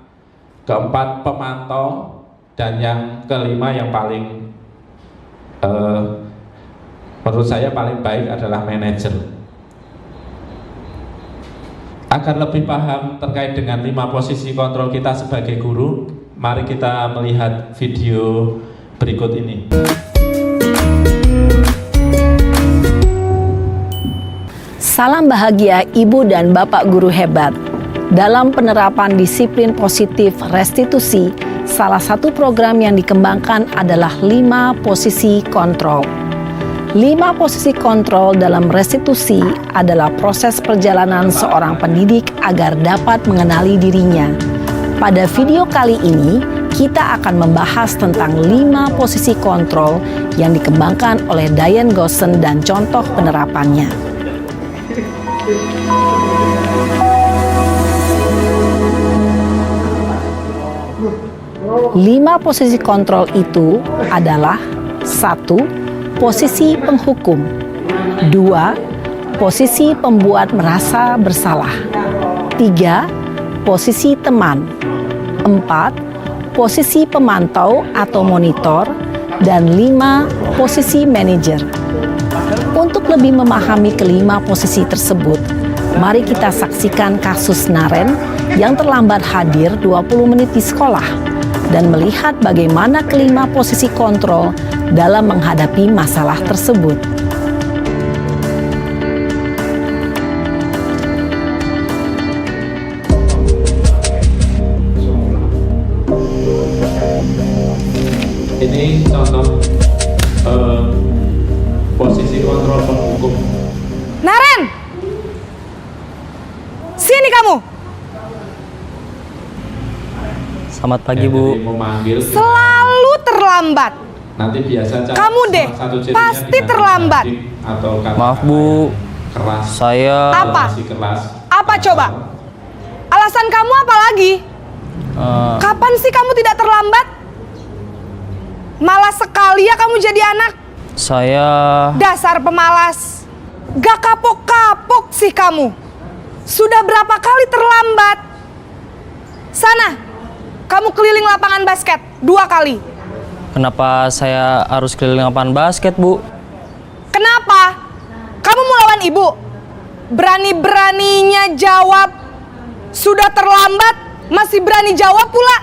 Keempat, pemantau. Dan yang kelima yang paling menurut saya paling baik adalah manajer. Agar lebih paham terkait dengan 5 posisi kontrol kita sebagai guru, mari kita melihat video berikut ini. Salam bahagia Ibu dan Bapak guru hebat. Dalam penerapan disiplin positif restitusi, salah satu program yang dikembangkan adalah 5 posisi kontrol. 5 posisi kontrol dalam restitusi adalah proses perjalanan seorang pendidik agar dapat mengenali dirinya. Pada video kali ini, kita akan membahas tentang 5 posisi kontrol yang dikembangkan oleh Diane Gosson dan contoh penerapannya. 5 posisi kontrol itu adalah 1. Posisi penghukum. 2. Posisi pembuat merasa bersalah. 3. Posisi teman. 4. Posisi pemantau atau monitor. Dan 5. Posisi manajer. Untuk lebih memahami kelima posisi tersebut, mari kita saksikan kasus Naren yang terlambat hadir 20 menit di sekolah dan melihat bagaimana kelima posisi kontrol dalam menghadapi masalah tersebut. Ini contoh posisi kontrol penghukum. Naren! Sini kamu! Selamat pagi, Ya, Bu. jadi memanggil Selalu terlambat. nanti biasa Kamu deh, salah satu cirinya pasti dengan terlambat. adik atau kata Maaf, Bu. yang keras. Saya Apa? Masih keras. Apa coba? Alasan kamu apa lagi? Kapan sih kamu tidak terlambat? Malas sekali ya kamu jadi anak. saya Dasar pemalas. Gak kapok-kapok sih kamu. Sudah berapa kali terlambat? Sana, kamu keliling lapangan basket 2 kali. kenapa saya harus keliling lapangan basket, Bu? Kenapa? Kamu mau lawan ibu? Berani-beraninya jawab. Sudah terlambat, masih berani jawab pula.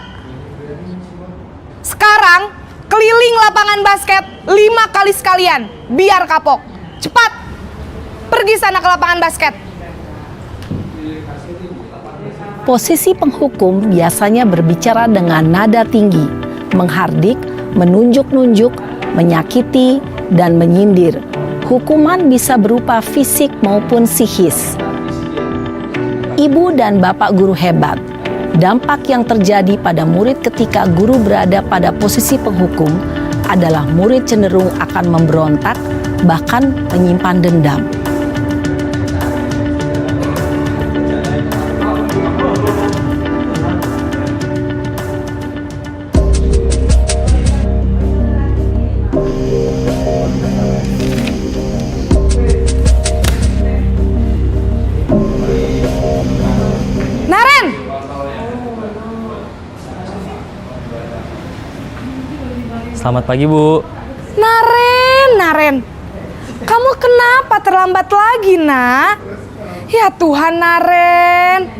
Sekarang, keliling lapangan basket 5 kali sekalian. Biar kapok. Cepat, pergi sana ke lapangan basket. Posisi penghukum biasanya berbicara dengan nada tinggi, menghardik, menunjuk-nunjuk, menyakiti, dan menyindir. Hukuman bisa berupa fisik maupun psikis. Ibu dan bapak guru hebat. Dampak yang terjadi pada murid ketika guru berada pada posisi penghukum adalah murid cenderung akan memberontak, bahkan menyimpan dendam. Naren! Selamat pagi, Bu. Naren. Kamu kenapa terlambat lagi, nak? Ya Tuhan, Naren.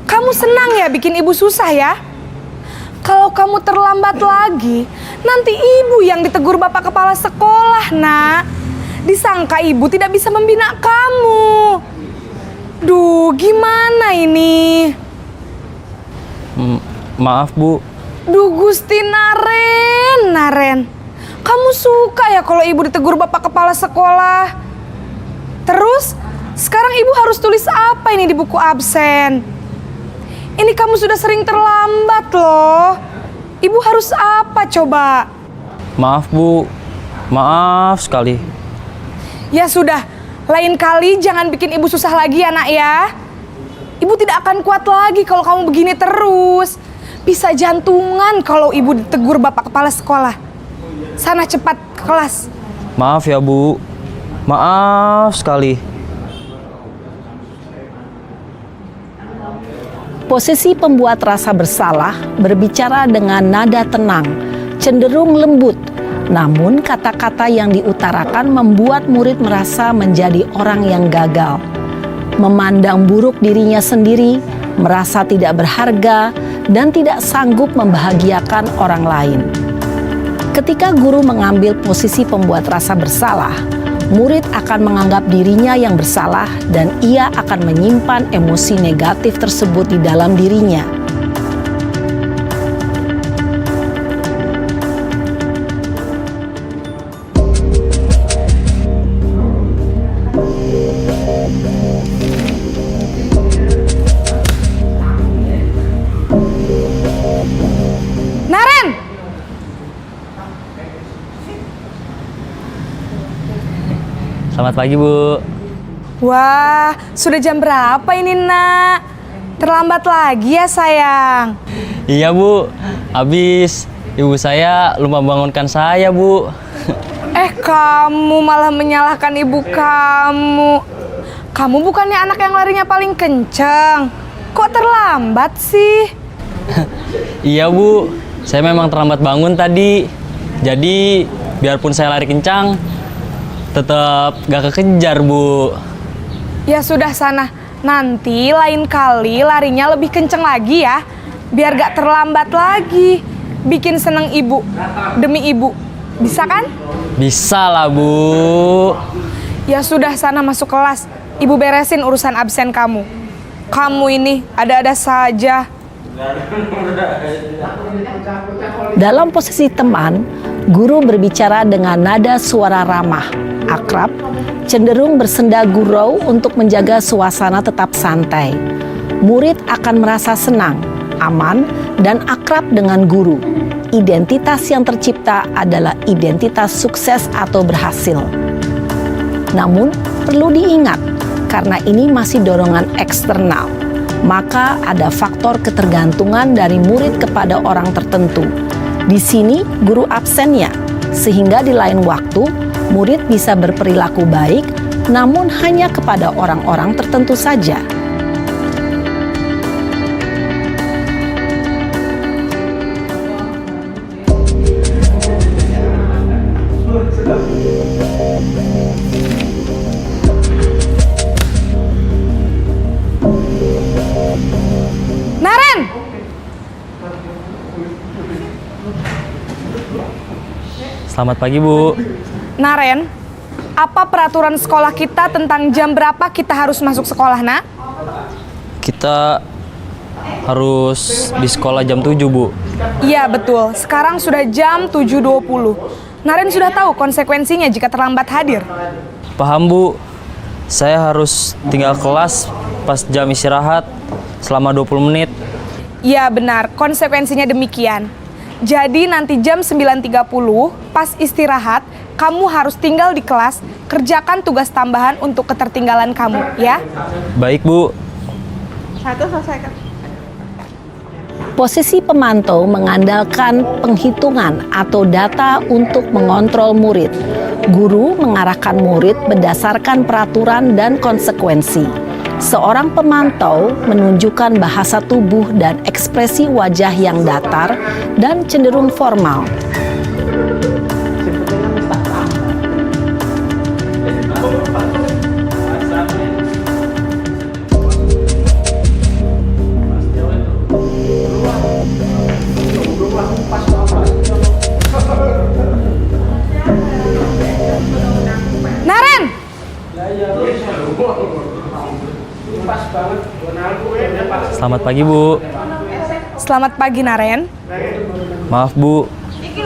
Kamu senang ya bikin ibu susah ya? Kalau kamu terlambat lagi, nanti ibu yang ditegur bapak kepala sekolah, nak. Disangka ibu tidak bisa membina kamu. Duh, gimana ini? Maaf, Bu. Duh Gusti Naren. Kamu suka ya kalau ibu ditegur bapak kepala sekolah? Terus, sekarang ibu harus tulis apa ini di buku absen? Ini kamu sudah sering terlambat loh. Ibu harus apa coba? Maaf, Bu. Maaf sekali. Ya sudah, lain kali jangan bikin ibu susah lagi ya nak ya. Ibu tidak akan kuat lagi kalau kamu begini terus. Bisa jantungan kalau ibu ditegur bapak kepala sekolah. Sana cepat ke kelas. Maaf ya, Bu. Maaf sekali. Posisi pembuat rasa bersalah berbicara dengan nada tenang, cenderung lembut. Namun kata-kata yang diutarakan membuat murid merasa menjadi orang yang gagal. Memandang buruk dirinya sendiri, merasa tidak berharga, dan tidak sanggup membahagiakan orang lain. Ketika guru mengambil posisi pembuat rasa bersalah, murid akan menganggap dirinya yang bersalah dan ia akan menyimpan emosi negatif tersebut di dalam dirinya. Naren! Selamat pagi, Bu. Wah, sudah jam berapa ini, nak? Terlambat lagi ya, sayang. Iya, Bu. Habis ibu saya lupa bangunkan saya, Bu. Kamu malah menyalahkan ibu kamu. Kamu bukannya anak yang larinya paling kenceng. Kok terlambat sih? Iya, Bu. Saya memang terlambat bangun tadi. Jadi, biarpun saya lari kencang, tetap gak kekejar, Bu. Ya sudah sana. Nanti lain kali larinya lebih kenceng lagi ya. Biar gak terlambat lagi. Bikin seneng ibu. Demi ibu. Bisa kan? Bisa lah, Bu. Ya sudah sana masuk kelas. Ibu beresin urusan absen kamu. Kamu ini ada-ada saja. Dalam posisi teman, guru berbicara dengan nada suara ramah, akrab, cenderung bersenda gurau untuk menjaga suasana tetap santai. Murid akan merasa senang aman, dan akrab dengan guru. Identitas yang tercipta adalah identitas sukses atau berhasil. Namun, perlu diingat, karena ini masih dorongan eksternal, maka ada faktor ketergantungan dari murid kepada orang tertentu. Di sini, guru absennya, sehingga di lain waktu, murid bisa berperilaku baik, namun hanya kepada orang-orang tertentu saja. Naren! Selamat pagi, Bu. Naren, apa peraturan sekolah kita tentang jam berapa kita harus masuk sekolah, nak? Kita harus di sekolah jam 7, Bu. Iya, betul. Sekarang sudah jam 7.20. Naren sudah tahu konsekuensinya jika terlambat hadir. Paham, Bu. Saya harus tinggal kelas pas jam istirahat selama 20 menit. Iya, benar. Konsekuensinya demikian. Jadi nanti jam 9.30 pas istirahat, kamu harus tinggal di kelas, kerjakan tugas tambahan untuk ketertinggalan kamu, ya? Baik, Bu. Satu selesaikan. Posisi pemantau mengandalkan penghitungan atau data untuk mengontrol murid. Guru mengarahkan murid berdasarkan peraturan dan konsekuensi. Seorang pemantau menunjukkan bahasa tubuh dan ekspresi wajah yang datar dan cenderung formal. Naren! Selamat pagi, Bu. Selamat pagi, Naren. Maaf, Bu.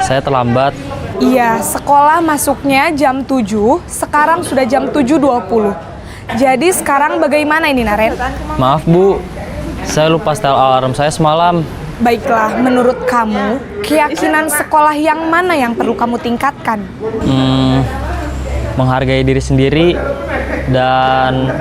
Saya terlambat. Iya, sekolah masuknya jam 7, sekarang sudah jam 7.20. Jadi sekarang bagaimana ini, Naren? Maaf, Bu. Saya lupa setel alarm saya semalam. Baiklah, menurut kamu, keyakinan sekolah yang mana yang perlu kamu tingkatkan? Menghargai diri sendiri dan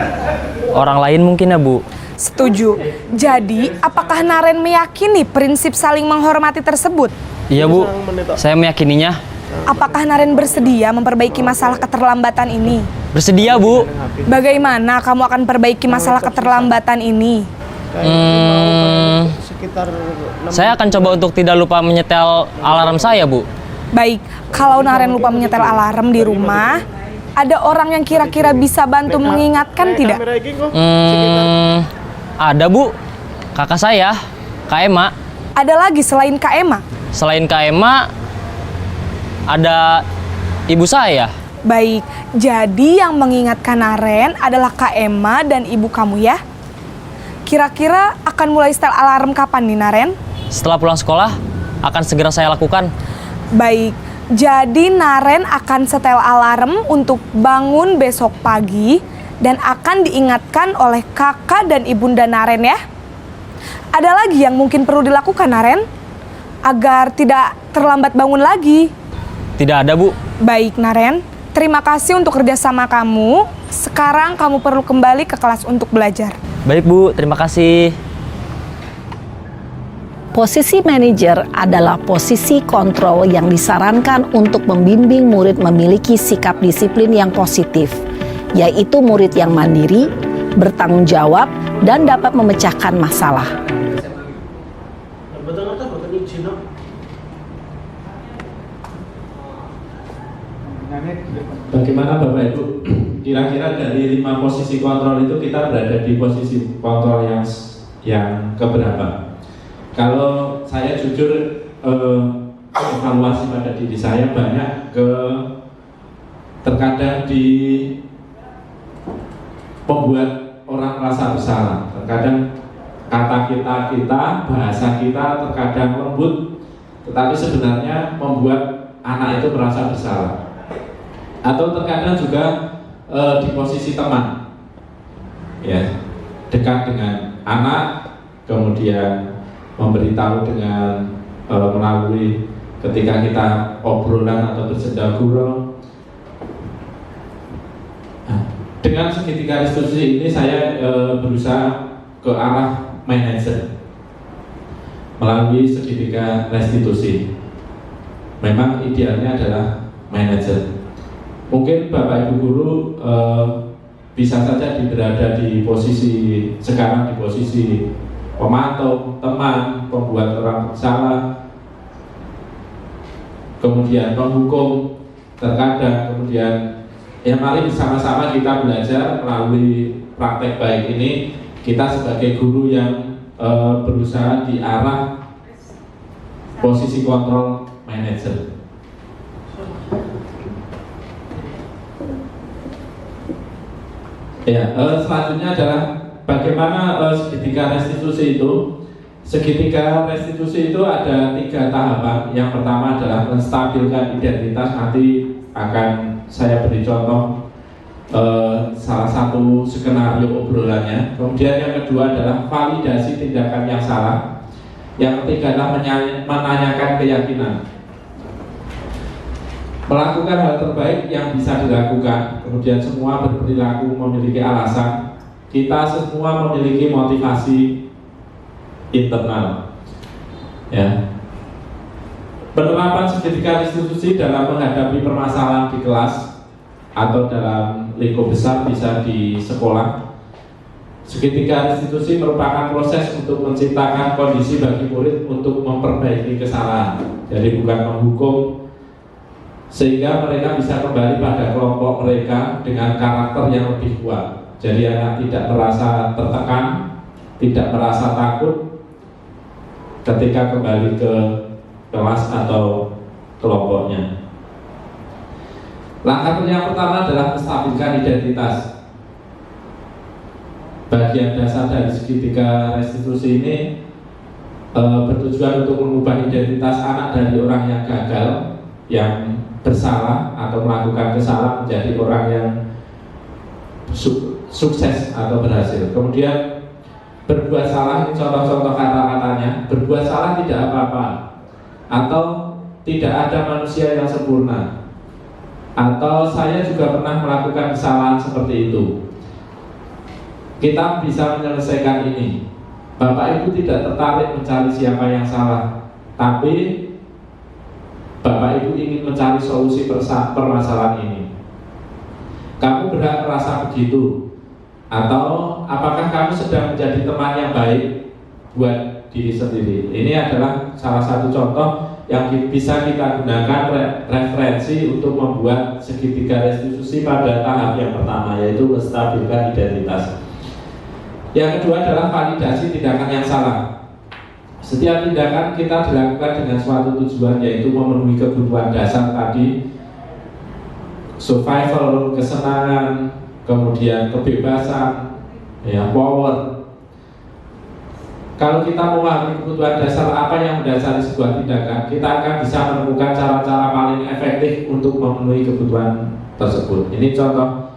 orang lain mungkin ya, Bu. Setuju. Jadi, apakah Naren meyakini prinsip saling menghormati tersebut? Iya, Bu. Saya meyakininya. Apakah Naren bersedia memperbaiki masalah keterlambatan ini? Bersedia, Bu. Bagaimana kamu akan perbaiki masalah keterlambatan ini? Saya akan coba untuk tidak lupa menyetel alarm saya, Bu. Baik, kalau Naren lupa menyetel alarm di rumah, ada orang yang kira-kira bisa bantu mengingatkan tidak? Ada, Bu. Kakak saya, Kak Ema. Ada lagi selain Kak Ema? Selain Kak Ema, ada ibu saya. Baik, jadi yang mengingatkan Naren adalah Kak Ema dan ibu kamu ya? Kira-kira akan mulai setel alarm kapan nih, Naren? Setelah pulang sekolah, akan segera saya lakukan. Baik, jadi Naren akan setel alarm untuk bangun besok pagi dan akan diingatkan oleh kakak dan ibunda Naren ya. Ada lagi yang mungkin perlu dilakukan, Naren? Agar tidak terlambat bangun lagi. Tidak ada, Bu. Baik, Naren. Terima kasih untuk kerjasama kamu. Sekarang kamu perlu kembali ke kelas untuk belajar. Baik, Bu. Terima kasih. Posisi manajer adalah posisi kontrol yang disarankan untuk membimbing murid memiliki sikap disiplin yang positif, yaitu murid yang mandiri, bertanggung jawab, dan dapat memecahkan masalah. Bagaimana Bapak Ibu? Kira-kira dari 5 posisi kontrol itu kita berada di posisi kontrol yang keberapa? Kalau saya jujur evaluasi pada diri saya banyak terkadang di membuat orang merasa bersalah. Terkadang kata kita, bahasa kita terkadang lembut, tetapi sebenarnya membuat anak itu merasa bersalah. Atau terkadang juga di posisi teman, ya, dekat dengan anak, kemudian memberitahu dengan melalui ketika kita obrolan atau bersenda gurau. Dengan segitiga restitusi ini saya berusaha ke arah manajer melalui segitiga restitusi. Memang idealnya adalah manajer. Mungkin Bapak Ibu Guru bisa saja berada di posisi sekarang, di posisi pemantau, teman, pembuat orang bersalah, kemudian penghukum terkadang, kemudian ya mari bersama-sama kita belajar melalui praktek baik ini. Kita sebagai guru yang berusaha di arah posisi kontrol manajer. Ya, selanjutnya adalah bagaimana segitiga restitusi itu. Segitiga restitusi itu ada 3 tahapan. Yang pertama adalah menstabilkan identitas. Nanti akan saya beri contoh salah satu skenario obrolannya. Kemudian yang kedua adalah validasi tindakan yang salah. Yang ketiga adalah menanyakan keyakinan. Melakukan hal terbaik yang bisa dilakukan. Kemudian semua berperilaku memiliki alasan. Kita semua memiliki motivasi internal. Ya. Penerapan segitiga restitusi dalam menghadapi permasalahan di kelas atau dalam lingkup besar, bisa di sekolah. Segitiga restitusi merupakan proses untuk menciptakan kondisi bagi murid untuk memperbaiki kesalahan. Jadi bukan menghukum, sehingga mereka bisa kembali pada kelompok mereka dengan karakter yang lebih kuat. Jadi anak tidak merasa tertekan, tidak merasa takut ketika kembali ke kelas atau kelompoknya. Langkah yang pertama adalah menstabilkan identitas. Bagian dasar dari segitiga restitusi ini bertujuan untuk mengubah identitas anak dari orang yang gagal, yang bersalah atau melakukan kesalahan, menjadi orang yang sukses atau berhasil. Kemudian berbuat salah, ini contoh-contoh kata-katanya. Berbuat salah tidak apa-apa, atau tidak ada manusia yang sempurna, atau saya juga pernah melakukan kesalahan seperti itu. Kita bisa menyelesaikan ini. Bapak Ibu tidak tertarik mencari siapa yang salah, tapi Bapak Ibu ingin mencari solusi permasalahan ini. Kamu berhak merasa begitu. Atau apakah kamu sedang menjadi teman yang baik buat diri sendiri? Ini adalah salah satu contoh yang bisa kita gunakan referensi untuk membuat segitiga restitusi pada tahap yang pertama, yaitu menstabilkan identitas. Yang kedua adalah validasi tindakan yang salah. Setiap tindakan kita dilakukan dengan suatu tujuan, yaitu memenuhi kebutuhan dasar tadi: survival, kesenangan, kemudian kebebasan, ya, power. Kalau kita memahami kebutuhan dasar apa yang mendasari sebuah tindakan, kita akan bisa menemukan cara-cara paling efektif untuk memenuhi kebutuhan tersebut. Ini contoh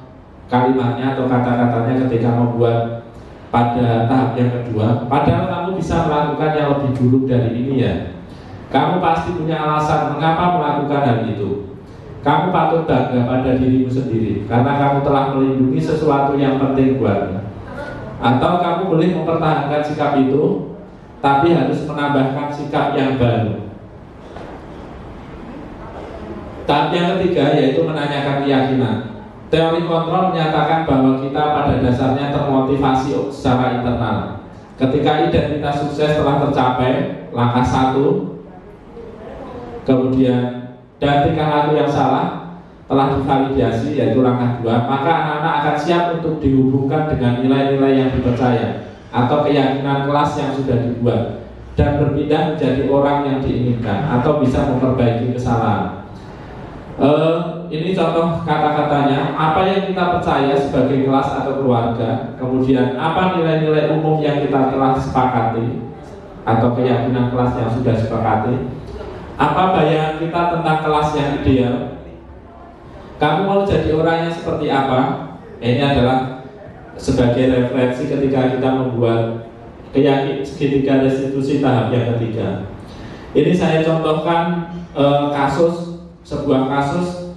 kalimatnya atau kata-katanya ketika membuat pada tahap yang kedua. Padahal kamu bisa melakukan yang lebih dulu dari ini ya. Kamu pasti punya alasan mengapa melakukan hal itu. Kamu patut bangga pada dirimu sendiri karena kamu telah melindungi sesuatu yang penting buatmu. Atau kamu boleh mempertahankan sikap itu, tapi harus menambahkan sikap yang baru. Tahap yang ketiga yaitu menanyakan keyakinan. Teori kontrol menyatakan bahwa kita pada dasarnya termotivasi secara internal. Ketika identitas sukses telah tercapai, langkah 1, kemudian dan tingkah laku yang salah telah divalidasi, yaitu langkah 2, maka anak-anak akan siap untuk dihubungkan dengan nilai-nilai yang dipercaya atau keyakinan kelas yang sudah dibuat dan berpindah menjadi orang yang diinginkan atau bisa memperbaiki kesalahan. Ini contoh kata-katanya. Apa yang kita percaya sebagai kelas atau keluarga, kemudian apa nilai-nilai umum yang kita telah sepakati atau keyakinan kelas yang sudah sepakati, apa bayangan kita tentang kelas yang ideal, kamu mau jadi orang yang seperti apa. Ini adalah sebagai referensi ketika kita membuat segitiga restitusi tahap yang ketiga. Ini saya contohkan sebuah kasus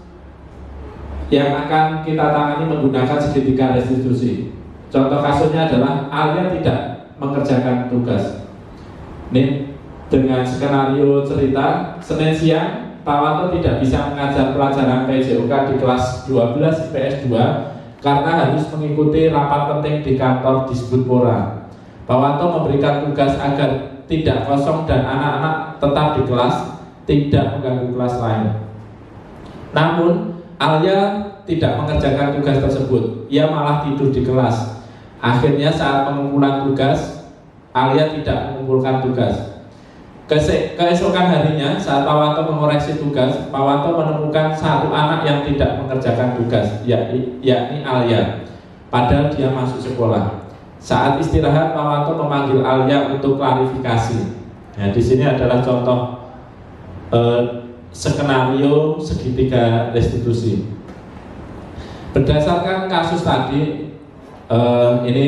yang akan kita tangani menggunakan segitiga restitusi. Contoh kasusnya adalah Alia tidak mengerjakan tugas. Ini dengan skenario cerita, Senin siang Pak Wanto tidak bisa mengajar pelajaran PJOK di kelas 12 IPS 2 karena harus mengikuti rapat penting di kantor Disbudpora. Pak Wanto memberikan tugas agar tidak kosong dan anak-anak tetap di kelas, tidak mengganggu kelas lain. Namun Alia tidak mengerjakan tugas tersebut, ia malah tidur di kelas. Akhirnya saat pengumpulan tugas, Alia tidak mengumpulkan tugas. Keesokan harinya saat Pak Wanto mengoreksi tugas, Pak Wanto menemukan satu anak yang tidak mengerjakan tugas, yakni Alia, padahal dia masuk sekolah. Saat istirahat, Pak Wanto memanggil Alia untuk klarifikasi. Nah, di sini adalah contoh skenario segitiga restitusi. Berdasarkan kasus tadi, ini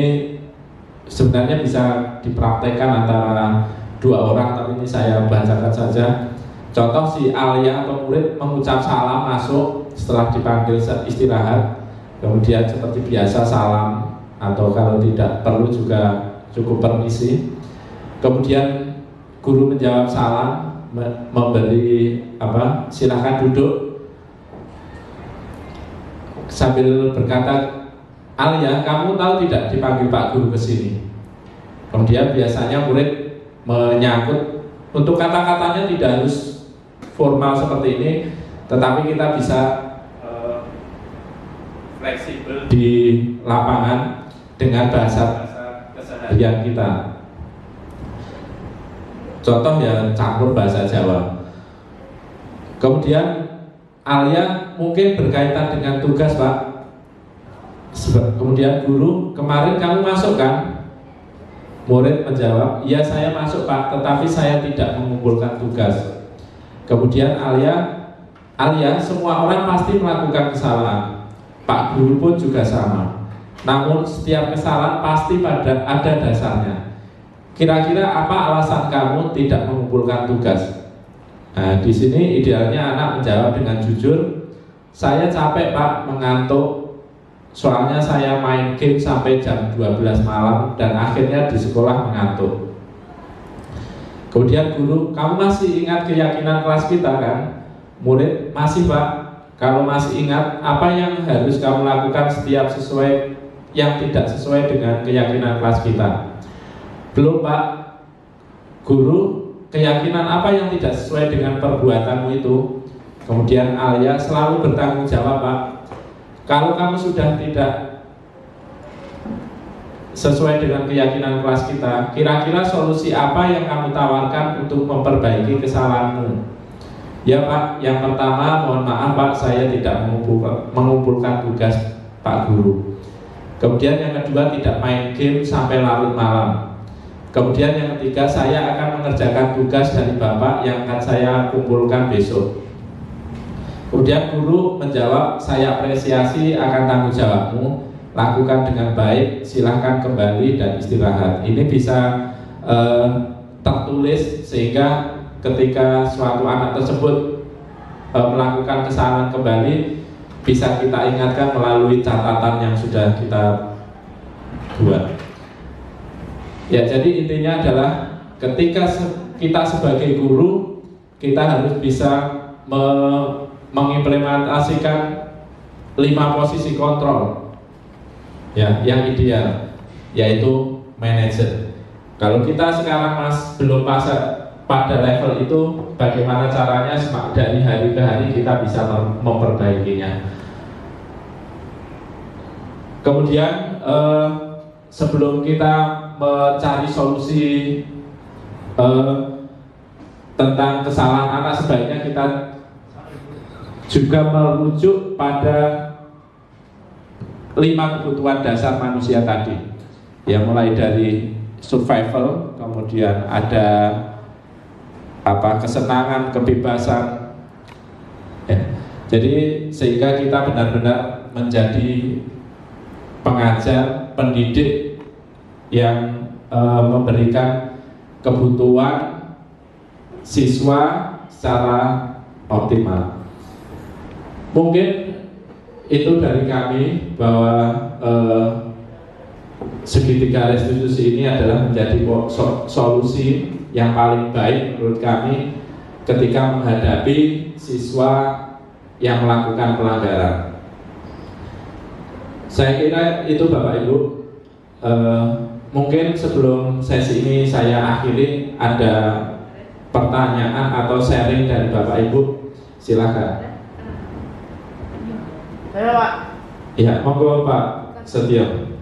sebenarnya bisa dipraktekkan antara dua orang, tapi ini saya bacakan saja. Contoh, si Alia atau murid mengucap salam masuk setelah dipanggil istirahat, kemudian seperti biasa salam, atau kalau tidak perlu juga cukup permisi. Kemudian guru menjawab salam, memberi silahkan duduk, sambil berkata, Alia, kamu tahu tidak dipanggil Pak Guru ke sini? Kemudian biasanya murid menyangkut, untuk kata-katanya tidak harus formal seperti ini, tetapi kita bisa fleksibel di lapangan dengan bahasa keseharian kita. Contoh ya, campur bahasa Jawa. Kemudian Alia mungkin berkaitan dengan tugas, Pak. Kemudian guru, kemarin kamu masuk kan? Murid menjawab, iya saya masuk Pak, tetapi saya tidak mengumpulkan tugas. Kemudian Alia, semua orang pasti melakukan kesalahan. Pak Guru pun juga sama. Namun setiap kesalahan pasti ada dasarnya. Kira-kira apa alasan kamu tidak mengumpulkan tugas? Nah, di sini idealnya anak menjawab dengan jujur, saya capek Pak, mengantuk. Soalnya saya main game sampai jam 12 malam dan akhirnya di sekolah mengantuk. Kemudian guru, kamu masih ingat keyakinan kelas kita kan? Murid, masih Pak. Kalau masih ingat, apa yang harus kamu lakukan setiap yang tidak sesuai dengan keyakinan kelas kita? Belum Pak. Guru, keyakinan apa yang tidak sesuai dengan perbuatanmu itu? Kemudian Alia, selalu bertanggung jawab Pak. Kalau kamu sudah tidak sesuai dengan keyakinan kelas kita, kira-kira solusi apa yang kamu tawarkan untuk memperbaiki kesalahanmu? Ya Pak, yang pertama mohon maaf Pak, saya tidak mengumpulkan tugas Pak Guru. Kemudian yang kedua, tidak main game sampai larut malam. Kemudian yang ketiga, saya akan mengerjakan tugas dari Bapak yang akan saya kumpulkan besok. Kemudian guru menjawab, saya apresiasi akan tanggung jawabmu, lakukan dengan baik, silahkan kembali dan istirahat. Ini bisa tertulis sehingga ketika suatu anak tersebut melakukan kesalahan kembali, bisa kita ingatkan melalui catatan yang sudah kita buat. Ya, jadi intinya adalah ketika kita sebagai guru, kita harus bisa mengimplementasikan 5 posisi kontrol ya, yang ideal, yaitu manajer. Kalau kita sekarang belum pada level itu, bagaimana caranya dari hari ke hari kita bisa memperbaikinya. Kemudian sebelum kita mencari solusi tentang kesalahan anak, sebaiknya kita juga merujuk pada 5 kebutuhan dasar manusia tadi, ya, mulai dari survival, kemudian ada kesenangan, kebebasan, ya. Jadi sehingga kita benar-benar menjadi pengajar, pendidik yang memberikan kebutuhan siswa secara optimal. Mungkin itu dari kami bahwa segitiga restitusi ini adalah menjadi solusi yang paling baik menurut kami ketika menghadapi siswa yang melakukan pelanggaran. Saya kira itu Bapak Ibu. Mungkin sebelum sesi ini saya akhiri, ada pertanyaan atau sharing dari Bapak Ibu, silakan. Saya Pak. Ya, monggo Pak Setio.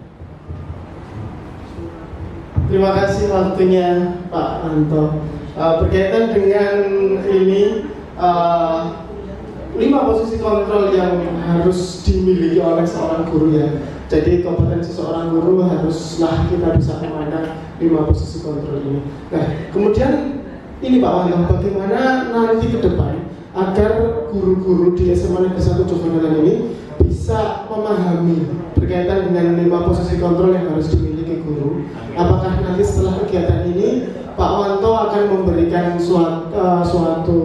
Terima kasih waktunya Pak Anto. Berkaitan dengan ini 5 posisi kontrol yang harus dimiliki oleh seorang guru ya. Jadi kompetensi seorang guru haruslah kita bisa memandang 5 posisi kontrol ini. Nah, kemudian ini Pak Anto, bagaimana nanti ke depan agar guru-guru di SMA Negeri 1 Jogonalan ini bisa memahami berkaitan dengan 5 posisi kontrol yang harus dimiliki guru. Apakah nanti setelah kegiatan ini Pak Wanto akan memberikan suatu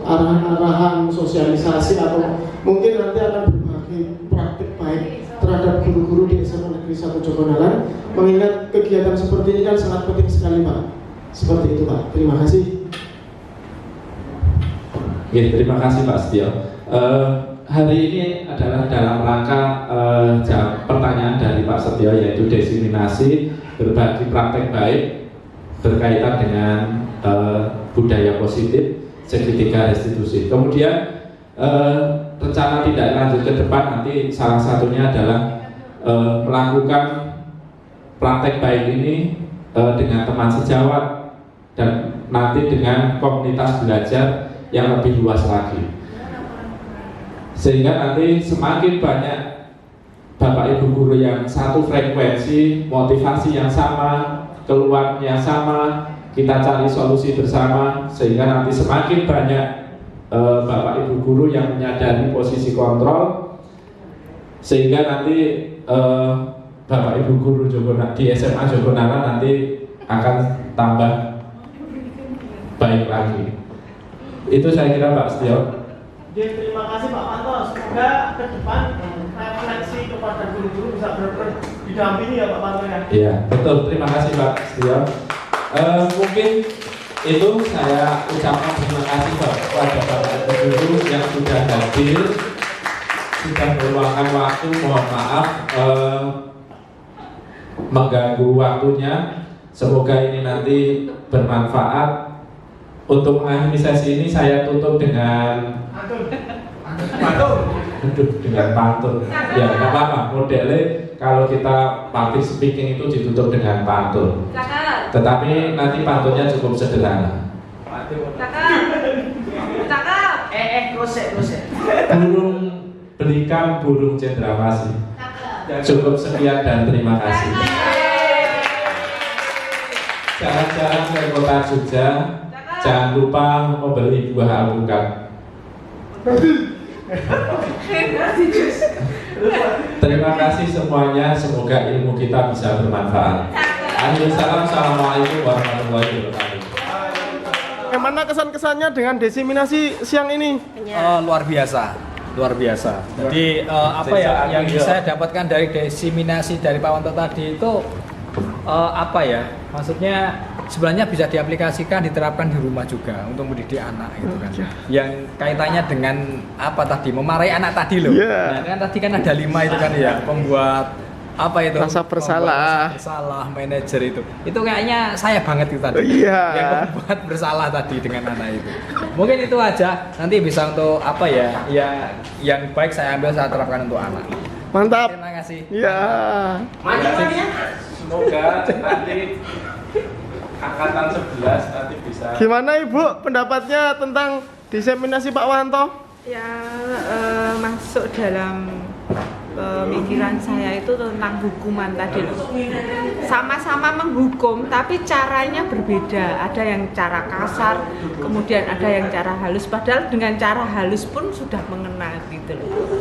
arahan-arahan sosialisasi atau mungkin nanti akan berbagi praktik baik terhadap guru-guru di SMA Negeri 1 Jogonalan, mengingat kegiatan seperti ini kan sangat penting sekali Pak. Seperti itu Pak. Terima kasih. Ya, terima kasih Pak Setio. Hari ini adalah dalam rangka pertanyaan dari Pak Setio, yaitu diseminasi berbagi praktek baik berkaitan dengan budaya positif segitiga restitusi. Kemudian rencana tidak lanjut ke depan nanti salah satunya adalah melakukan praktek baik ini dengan teman sejawat dan nanti dengan komunitas belajar yang lebih luas lagi, sehingga nanti semakin banyak Bapak Ibu guru yang satu frekuensi, motivasi yang sama, keluhan yang sama, kita cari solusi bersama, sehingga nanti semakin banyak Bapak Ibu guru yang menyadari posisi kontrol, sehingga nanti Bapak Ibu guru di SMA Jogonalan nanti akan tambah baik lagi. Itu saya kira Pak Setio. Terima kasih Pak Wanto. Semoga ke depan refleksi kepada guru-guru bisa benar-benar didampingi ya Pak Wanto ya. Iya, betul. Terima kasih Pak Setio. Mungkin itu saya ucapkan terima kasih kepada Bapak Ibu guru yang sudah hadir, sudah meluangkan waktu. Mohon maaf mengganggu waktunya. Semoga ini nanti bermanfaat. Untuk mengakhiri sesi ini saya tutup dengan dengan pantun. Ya, nggak apa-apa. Modelnya kalau kita public speaking itu ditutup dengan pantun. Tetapi nanti pantunnya cukup sederhana. Burung belikan burung cendrawasih. Cukup sekian dan terima kasih. Jalan-jalan ke kota Jogja, jangan lupa membeli buah alpukat. Terima kasih semuanya, semoga ilmu kita bisa bermanfaat. Assalamualaikum warahmatullahi wabarakatuh. Bagaimana kesan-kesannya dengan diseminasi siang ini? Luar biasa. Jadi apa ya yang saya dapatkan dari diseminasi dari Pak Wanto tadi itu apa ya? Maksudnya sebenarnya bisa diaplikasikan, diterapkan di rumah juga untuk mendidik anak gitu kan. Yang kaitannya dengan apa tadi? Memarahi anak tadi loh. Nah, kan tadi kan ada 5 itu kan ya, membuat apa itu? Rasa bersalah. Manajer itu. Itu kayaknya saya banget itu tadi. Yang membuat bersalah tadi dengan anak itu. Mungkin itu aja. Nanti bisa untuk apa ya? Ya yang baik saya ambil, saya terapkan untuk anak. Mantap. Terima kasih. Ya. Maju ya. Semoga nanti angkatan 11 nanti bisa. Gimana Ibu pendapatnya tentang diseminasi Pak Wanto? Ya masuk dalam pemikiran saya itu tentang hukuman tadi loh. Sama-sama menghukum tapi caranya berbeda. Ada yang cara kasar, kemudian ada yang cara halus. Padahal dengan cara halus pun sudah mengena gitu loh.